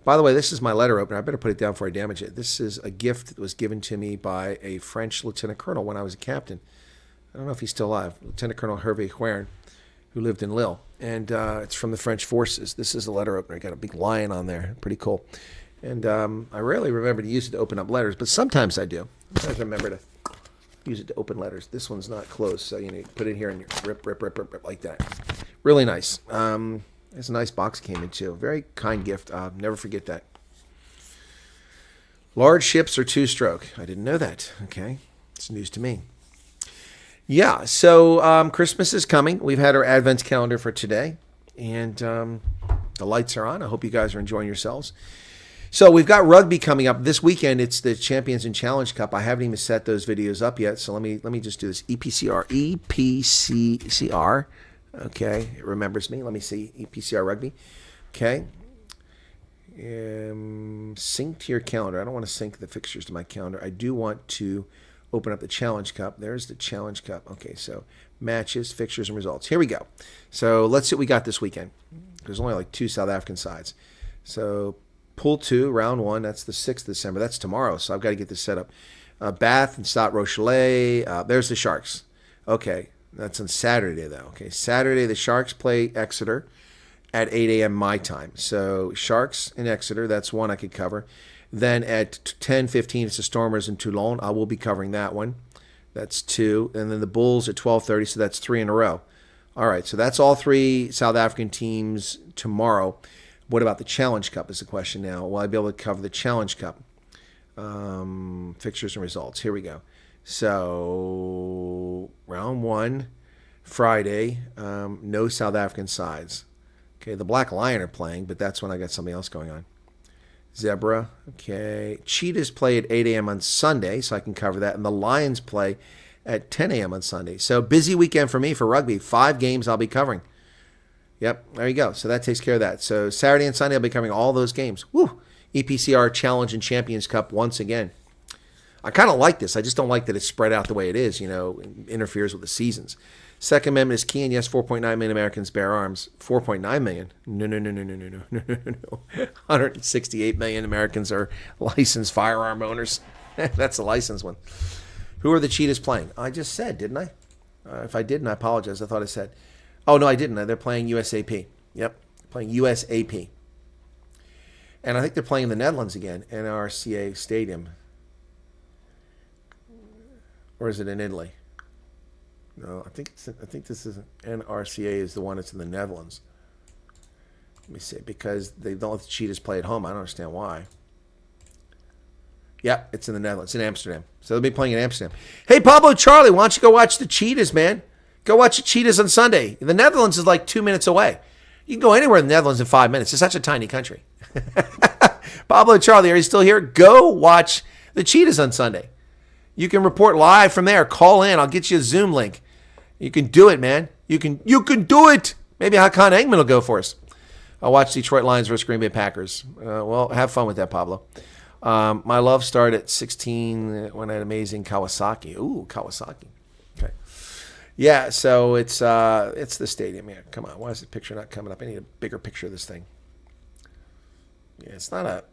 By the way, this is my letter opener. I better put it down before I damage it. This is a gift that was given to me by a French lieutenant colonel when I was a captain. I don't know if he's still alive. Lieutenant Colonel Hervé Huern, who lived in Lille. And it's from the French forces. This is a letter opener. Got a big lion on there. Pretty cool. And I rarely remember to use it to open up letters, but sometimes I do. Sometimes I remember to use it to open letters. This one's not closed, so you put it here and you rip like that. Really nice. It's a nice box came in too. Very kind gift. Never forget that. Large ships are two-stroke. I didn't know that. Okay. It's news to me. Yeah. So Christmas is coming. We've had our Advent calendar for today. And the lights are on. I hope you guys are enjoying yourselves. So we've got rugby coming up this weekend. It's the Champions and Challenge Cup. I haven't even set those videos up yet. So let me just do this. EPCR. Okay, it remembers me. Let me see. EPCR rugby. Okay. Sync to your calendar. I don't want to sync the fixtures to my calendar. I do want to open up the Challenge Cup. There's the Challenge Cup. Okay, so matches, fixtures, and results. Here we go. So let's see what we got this weekend. There's only like 2 South African sides. So Pool 2, Round 1, that's the 6th of December. That's tomorrow, so I've got to get this set up. Bath and Stade Rochelet. There's the Sharks. Okay, that's on Saturday, though. Okay, Saturday, the Sharks play Exeter at 8 a.m. my time. So Sharks in Exeter, that's one I could cover. Then at 10:15, it's the Stormers in Toulon. I will be covering that one. That's 2. And then the Bulls at 12:30, so that's 3 in a row. All right, so that's all 3 South African teams tomorrow. What about the Challenge Cup is the question now. Will I be able to cover the Challenge Cup? Fixtures and results. Here we go. So round 1, Friday, no South African sides. Okay, the Black Lion are playing, but that's when I got something else going on. Zebra, okay. Cheetahs play at 8 a.m. on Sunday, so I can cover that. And the Lions play at 10 a.m. on Sunday. So busy weekend for me for rugby. 5 games I'll be covering. Yep, there you go. So that takes care of that. So Saturday and Sunday I'll be covering all those games. Woo! EPCR Challenge and Champions Cup once again. I kind of like this. I just don't like that it's spread out the way it is, interferes with the seasons. Second Amendment is key, and yes, 4.9 million Americans bear arms. 4.9 million? No. 168 million Americans are licensed firearm owners. That's the licensed one. Who are the Cheetahs playing? I just said, didn't I? If I didn't, I apologize. I thought I said. Oh, no, I didn't. They're playing USAP. Yep, playing USAP. And I think they're playing in the Netherlands again, NRCA Stadium. Or is it in Italy? No, I think this is NRCA is the one that's in the Netherlands. Let me see, because they don't let the Cheetahs play at home. I don't understand why. Yeah, it's in the Netherlands, in Amsterdam. So they'll be playing in Amsterdam. Hey, Pablo Charlie, why don't you go watch the Cheetahs, man? Go watch the Cheetahs on Sunday. The Netherlands is like 2 minutes away. You can go anywhere in the Netherlands in 5 minutes. It's such a tiny country. Pablo Charlie, are you still here? Go watch the Cheetahs on Sunday. You can report live from there. Call in. I'll get you a Zoom link. You can do it, man. You can do it. Maybe Hakan Engman will go for us. I'll watch Detroit Lions versus Green Bay Packers. Well, have fun with that, Pablo. My love started at 16 when I had amazing Kawasaki. Ooh, Kawasaki. Okay. Yeah, so it's the stadium. Yeah, come on. Why is the picture not coming up? I need a bigger picture of this thing. Yeah, it's not a...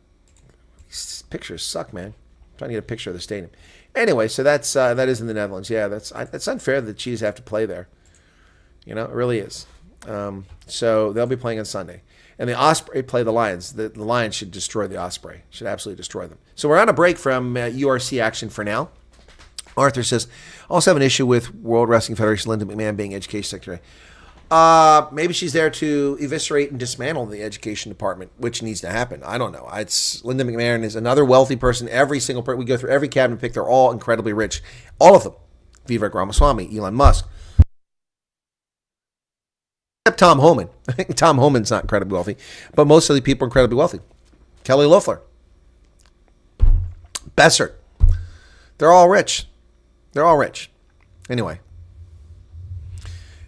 These pictures suck, man. I'm trying to get a picture of the stadium. Anyway, so that is in the Netherlands. Yeah, that's unfair that the Cheetahs have to play there. It really is. So they'll be playing on Sunday. And the Osprey play the Lions. The Lions should destroy the Osprey. Should absolutely destroy them. So we're on a break from URC action for now. Arthur says, I also have an issue with World Wrestling Federation Linda McMahon being education secretary. Maybe she's there to eviscerate and dismantle the education department, which needs to happen. I don't know. Linda McMahon is another wealthy person. Every single person, we go through every cabinet pick, they're all incredibly rich. All of them. Vivek Ramaswamy, Elon Musk. Except Tom Homan. I think Tom Homan's not incredibly wealthy, but most of the people are incredibly wealthy. Kelly Loeffler. Bessert. They're all rich. They're all rich. Anyway.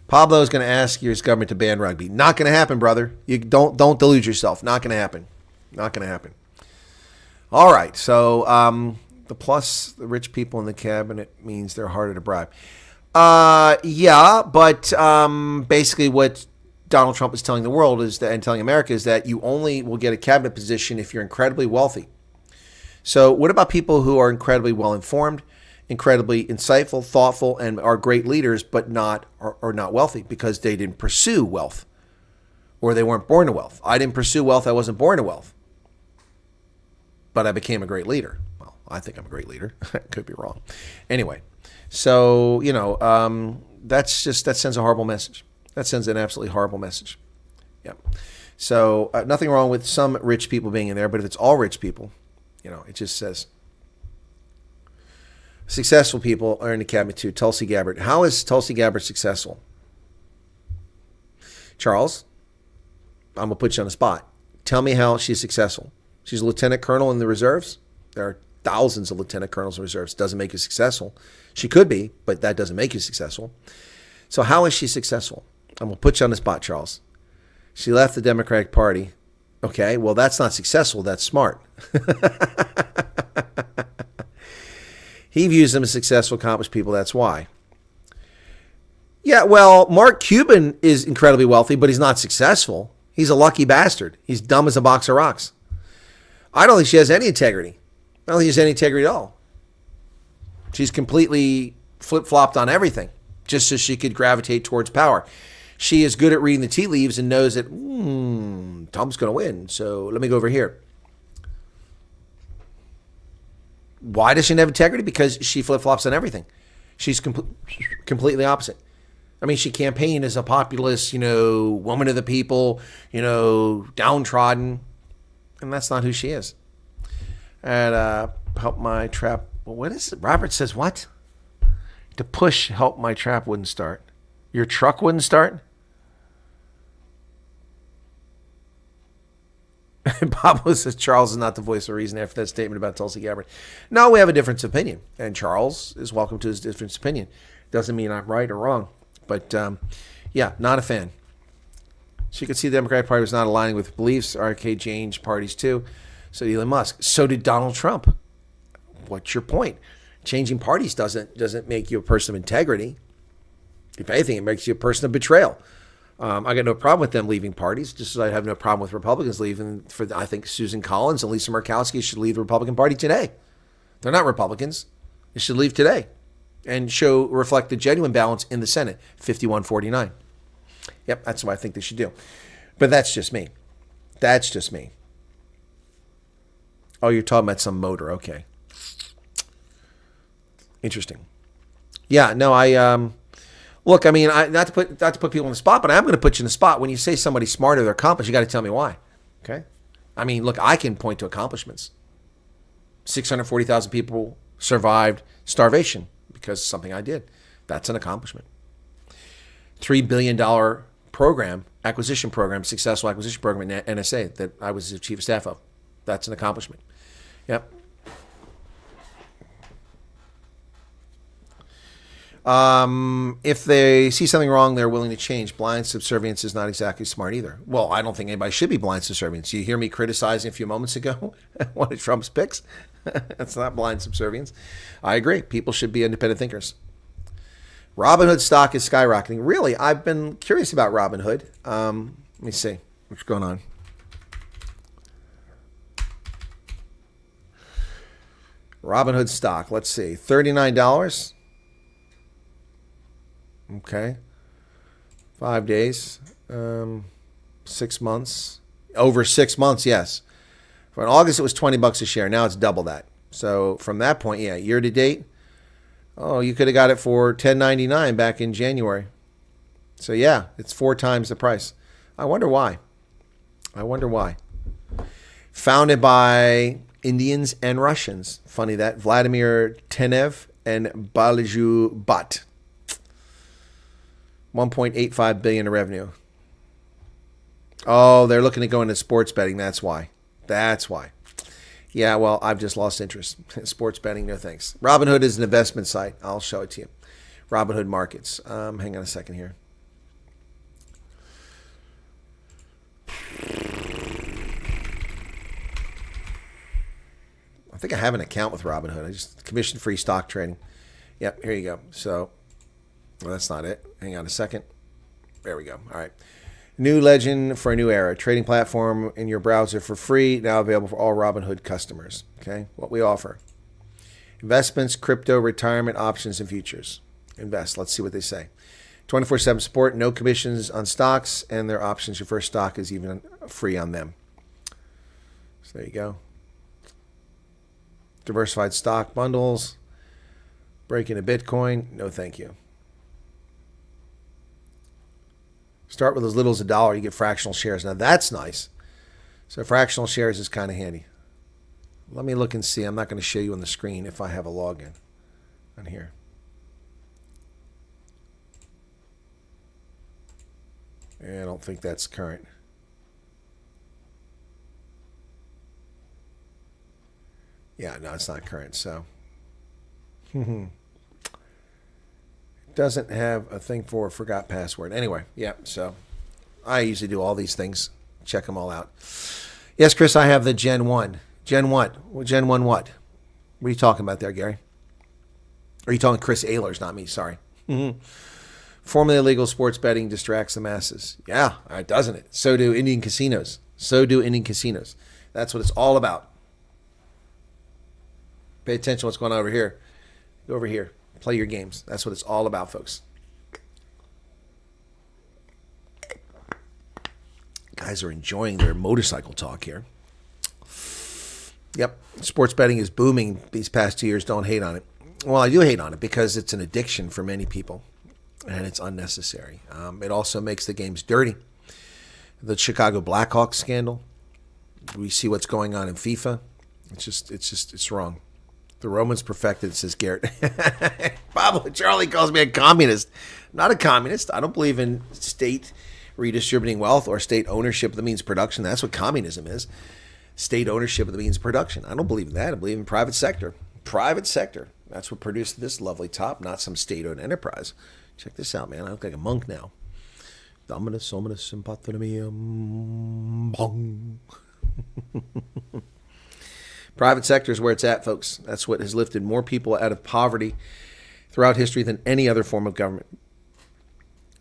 Pablo's going to ask his government to ban rugby. Not going to happen, brother. You don't delude yourself. Not going to happen. Not going to happen. All right. So the rich people in the cabinet means they're harder to bribe. Yeah, but basically what Donald Trump is telling the world and telling America is that you only will get a cabinet position if you're incredibly wealthy. So what about people who are incredibly well-informed, incredibly insightful, thoughtful, and are great leaders, but are not wealthy because they didn't pursue wealth or they weren't born to wealth? I didn't pursue wealth. I wasn't born to wealth, but I became a great leader. Well, I think I'm a great leader. Could be wrong. Anyway, so, that sends a horrible message. That sends an absolutely horrible message. Yeah. So nothing wrong with some rich people being in there, but if it's all rich people, it just says successful people are in the cabinet too. Tulsi Gabbard. How is Tulsi Gabbard successful? Charles, I'm going to put you on the spot. Tell me how she's successful. She's a lieutenant colonel in the reserves. There are thousands of lieutenant colonels in reserves. Doesn't make you successful. She could be, but that doesn't make you successful. So how is she successful? I'm going to put you on the spot, Charles. She left the Democratic Party. Okay, well, that's not successful. That's smart. He views them as successful, accomplished people. That's why. Yeah, well, Mark Cuban is incredibly wealthy, but he's not successful. He's a lucky bastard. He's dumb as a box of rocks. I don't think she has any integrity. I don't think she has any integrity at all. She's completely flip-flopped on everything, just so she could gravitate towards power. She is good at reading the tea leaves and knows that, Trump's going to win, so let me go over here. Why does she have integrity? Because she flip-flops on everything. She's completely opposite. I mean, she campaigned as a populist, woman of the people, downtrodden. And that's not who she is. And help my trap. Well, what is it? Robert says what? To push, help my trap wouldn't start. Your truck wouldn't start? Pablo says Charles is not the voice of reason after that statement about Tulsi Gabbard. No, we have a difference of opinion. And Charles is welcome to his difference of opinion. Doesn't mean I'm right or wrong. But, yeah, not a fan. She could see the Democratic Party was not aligning with beliefs. RK changed parties too. So did Elon Musk. So did Donald Trump. What's your point? Changing parties doesn't make you a person of integrity. If anything, it makes you a person of betrayal. I got no problem with them leaving parties, just as I have no problem with Republicans leaving. I think Susan Collins and Lisa Murkowski should leave the Republican Party today. They're not Republicans. They should leave today and reflect the genuine balance in the Senate, 51-49. Yep, that's what I think they should do. But that's just me. That's just me. Oh, you're talking about some motor. Okay. Interesting. Yeah, no, look, I mean, not to put people on the spot, but I am going to put you in the spot. When you say somebody's smarter, they're accomplished, you got to tell me why. Okay? I mean, look, I can point to accomplishments. 640,000 people survived starvation because of something I did. That's an accomplishment. $3 billion acquisition program, successful acquisition program at NSA that I was the chief of staff of. That's an accomplishment. Yep. If they see something wrong, they're willing to change. Blind subservience is not exactly smart either. Well, I don't think anybody should be blind subservience. You hear me criticizing a few moments ago one of Trump's picks? That's not blind subservience. I agree. People should be independent thinkers. Robinhood stock is skyrocketing. Really, I've been curious about Robinhood. Let me see what's going on. Robinhood stock. Let's see, $39. Okay, 5 days, 6 months, over 6 months. Yes, in August it was $20 a share. Now it's double that. So from that point, yeah, year to date. Oh, you could have got it for $10.99 back in January. So yeah, it's 4 times the price. I wonder why. Founded by Indians and Russians. Funny that. Vladimir Tenev and Baliju Bhatt. 1.85 billion in revenue. Oh, they're looking to go into sports betting. That's why. Yeah, well, I've just lost interest. Sports betting, no thanks. Robinhood is an investment site. I'll show it to you. Robinhood Markets. Hang on a second here. I think I have an account with Robinhood. I just commission-free stock trading. Yep, here you go. So, well, that's not it. Hang on a second. There we go. All right. New legend for a new era. Trading platform in your browser for free. Now available for all Robinhood customers. Okay. What we offer. Investments, crypto, retirement, options, and futures. Invest. Let's see what they say. 24/7 support. No commissions on stocks and their options. Your first stock is even free on them. So there you go. Diversified stock bundles. Break into Bitcoin. No, thank you. Start with as little as $1. You get fractional shares. Now that's nice. So fractional shares is kind of handy. Let me look and see. I'm not going to show you on the screen if I have a login on here. I don't think that's current. Yeah, no, it's not current. So, doesn't have a thing for forgot password. Anyway, yeah. So, I usually do all these things. Check them all out. Yes, Chris, I have the Gen 1. Gen what? Gen 1 what? What are you talking about there, Gary? Are you talking Chris Ehlers, not me? Sorry. Formerly illegal sports betting distracts the masses. Yeah, doesn't it? So do Indian casinos. That's what it's all about. Pay attention to what's going on over here. Go over here. Play your games. That's what it's all about, folks. Guys are enjoying their motorcycle talk here. Yep. Sports betting is booming these past 2 years. Don't hate on it. Well, I do hate on it because it's an addiction for many people, and it's unnecessary. It also makes the games dirty. The Chicago Blackhawks scandal. We see what's going on in FIFA. It's wrong. The Romans perfected, says Garrett. Pablo Charlie calls me a communist. I'm not a communist. I don't believe in state redistributing wealth or state ownership of the means of production. That's what communism is. State ownership of the means of production. I don't believe in that. I believe in private sector. Private sector. That's what produced this lovely top, not some state-owned enterprise. Check this out, man. I look like a monk now. Dominus, Ominus, Sympathonium, bong. Private sector is where it's at, folks. That's what has lifted more people out of poverty throughout history than any other form of government.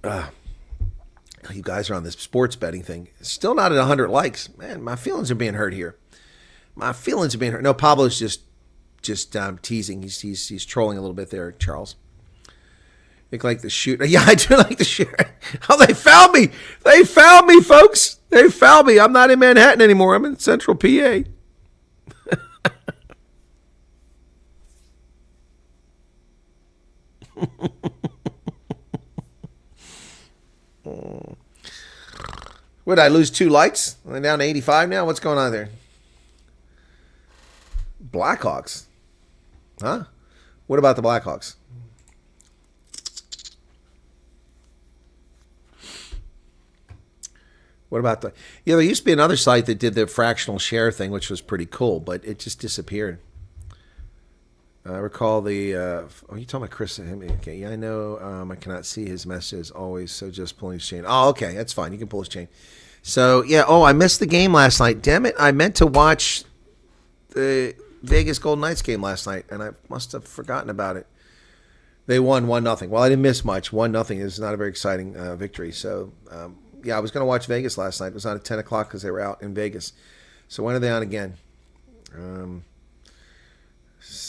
You guys are on this sports betting thing. Still not at 100 likes. Man, my feelings are being hurt here. My feelings are being hurt. No, Pablo's just teasing. He's trolling a little bit there, Charles. I like the shoot. Yeah, I do like the shoot. Oh, they found me. They found me, folks. They found me. I'm not in Manhattan anymore. I'm in Central PA. What, did I lose 2 likes? I'm down to 85 now? What's going on there? Blackhawks. Huh? What about the Blackhawks? What about the... Yeah, there used to be another site that did the fractional share thing, which was pretty cool, but it just disappeared. I recall the... oh, you talking about Chris? Okay, yeah, I know. I cannot see his messages always, so just pulling his chain. Oh, okay, that's fine. You can pull his chain. So, yeah. Oh, I missed the game last night. Damn it. I meant to watch the Vegas Golden Knights game last night, and I must have forgotten about it. They won 1-0. Well, I didn't miss much. 1-0 is not a very exciting victory. So, yeah, I was going to watch Vegas last night. It was on at 10 o'clock because they were out in Vegas. So when are they on again?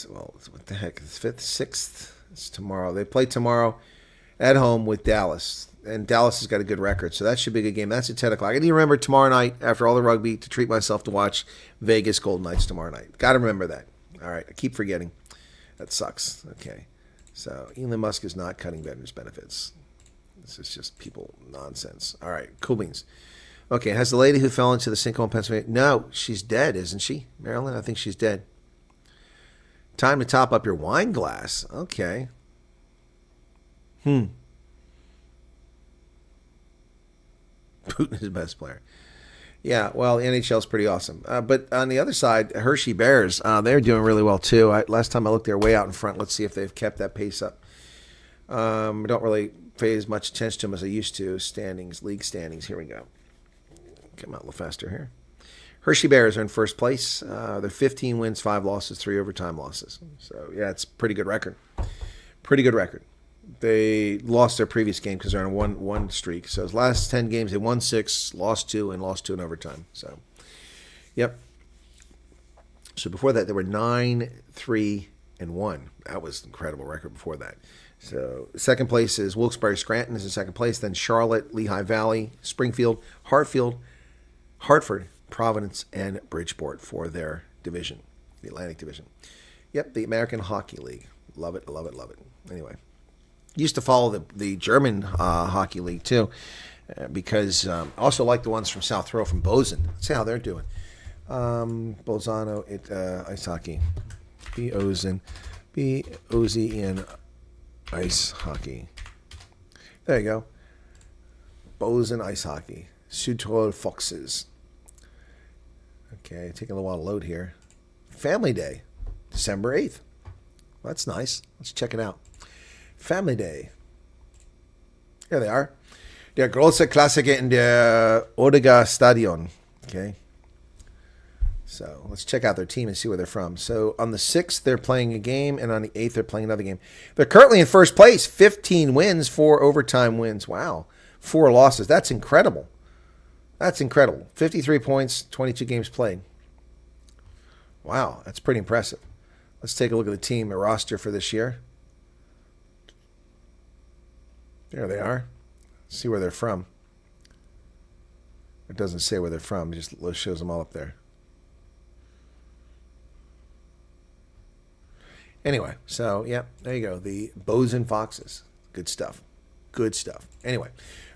Well, what the heck? It's 5th, 6th. It's tomorrow. They play tomorrow at home with Dallas. And Dallas has got a good record, so that should be a good game. That's at 10 o'clock. I need to remember tomorrow night, after all the rugby, to treat myself to watch Vegas Golden Knights tomorrow night. Got to remember that. All right, I keep forgetting. That sucks. Okay. So Elon Musk is not cutting veterans' benefits. This is just people nonsense. All right, cool beans. Okay, has the lady who fell into the sinkhole in Pennsylvania? No, she's dead, isn't she? Marilyn, I think she's dead. Time to top up your wine glass. Okay. Putin is the best player. Yeah, well, the NHL's pretty awesome. But on the other side, Hershey Bears, they're doing really well too. Last time I looked, they're way out in front. Let's see if they've kept that pace up. I don't really pay as much attention to them as I used to. Standings, league standings. Here we go. Come out a little faster here. Hershey Bears are in first place. They're 15 wins, 5 losses, 3 overtime losses. So, yeah, it's a pretty good record. Pretty good record. They lost their previous game because they're on a one streak. So, his last 10 games, they won 6, lost 2, and lost 2 in overtime. So, yep. So, before that, they were 9, 3, and 1. That was an incredible record before that. So, second place is Wilkes-Barre Scranton is in second place. Then Charlotte, Lehigh Valley, Springfield, Hartford, Providence, and Bridgeport for their division, the Atlantic Division. Yep, the American Hockey League. Love it, love it, love it. Anyway, used to follow the German Hockey League too, because I also like the ones from South Row from Bozen. Let's see how they're doing. Bolzano, ice hockey. B-O-Z-N, ice hockey. There you go. Bozen ice hockey. Südtirol Foxes. Okay, taking a little while to load here. Family Day. December 8th. That's nice. Let's check it out. Family Day. Here they are. Der große Klassiker in der Odega Stadion. Okay. So let's check out their team and see where they're from. So on the 6th, they're playing a game, and on the 8th, they're playing another game. They're currently in first place, 15 wins, 4 overtime wins. Wow. 4 losses. That's incredible. That's incredible. 53 points, 22 games played. Wow, that's pretty impressive. Let's take a look at the team, the roster for this year. There they are. Let's see where they're from. It doesn't say where they're from. It just shows them all up there. Anyway, so, yeah, there you go. The Bows and Foxes. Good stuff. Good stuff. Anyway.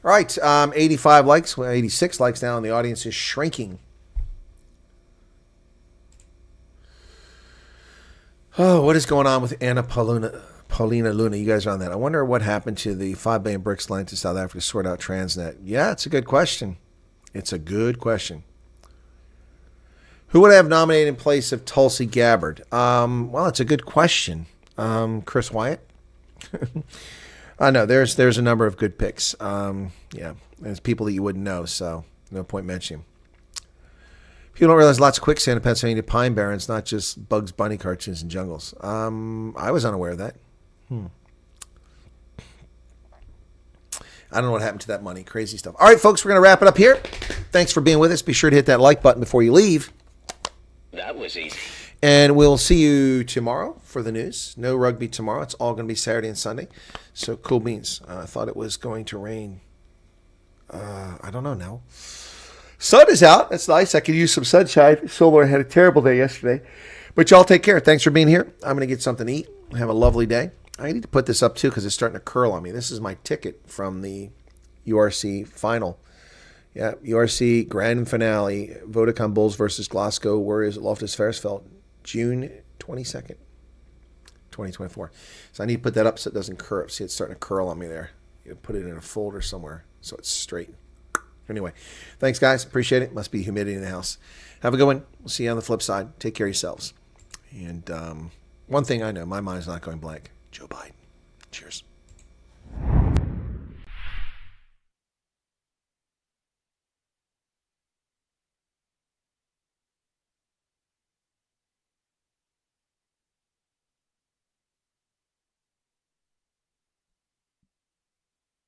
All right, 85 likes. Well, 86 likes now, and the audience is shrinking. Oh, what is going on with Anna Paulina Luna? You guys are on that. I wonder what happened to the 5 billion BRICS line to South Africa to sort out Transnet. Yeah, it's a good question. It's a good question. Who would I have nominated in place of Tulsi Gabbard? Well, it's a good question. Chris Wyatt? I know, there's a number of good picks. Yeah, there's people that you wouldn't know, so no point mentioning. People don't realize lots of quicksand in Pennsylvania pine barrens, not just Bugs Bunny cartoons and jungles. I was unaware of that. I don't know what happened to that money. Crazy stuff. All right, folks, we're going to wrap it up here. Thanks for being with us. Be sure to hit that like button before you leave. That was easy. And we'll see you tomorrow for the news. No rugby tomorrow. It's all going to be Saturday and Sunday. So cool beans. I thought it was going to rain. I don't know now. Sun is out. That's nice. I could use some sunshine. Solar had a terrible day yesterday. But y'all take care. Thanks for being here. I'm going to get something to eat. Have a lovely day. I need to put this up too because it's starting to curl on me. This is my ticket from the URC final. Yeah, URC grand finale. Vodacom Bulls versus Glasgow Warriors at Loftus Versfeld, June 22nd, 2024. So I need to put that up so it doesn't curl. See, it's starting to curl on me there. You put it in a folder somewhere so it's straight. Anyway, thanks, guys. Appreciate it. Must be humidity in the house. Have a good one. We'll see you on the flip side. Take care of yourselves. And one thing I know, my mind's not going blank. Joe Biden. Cheers.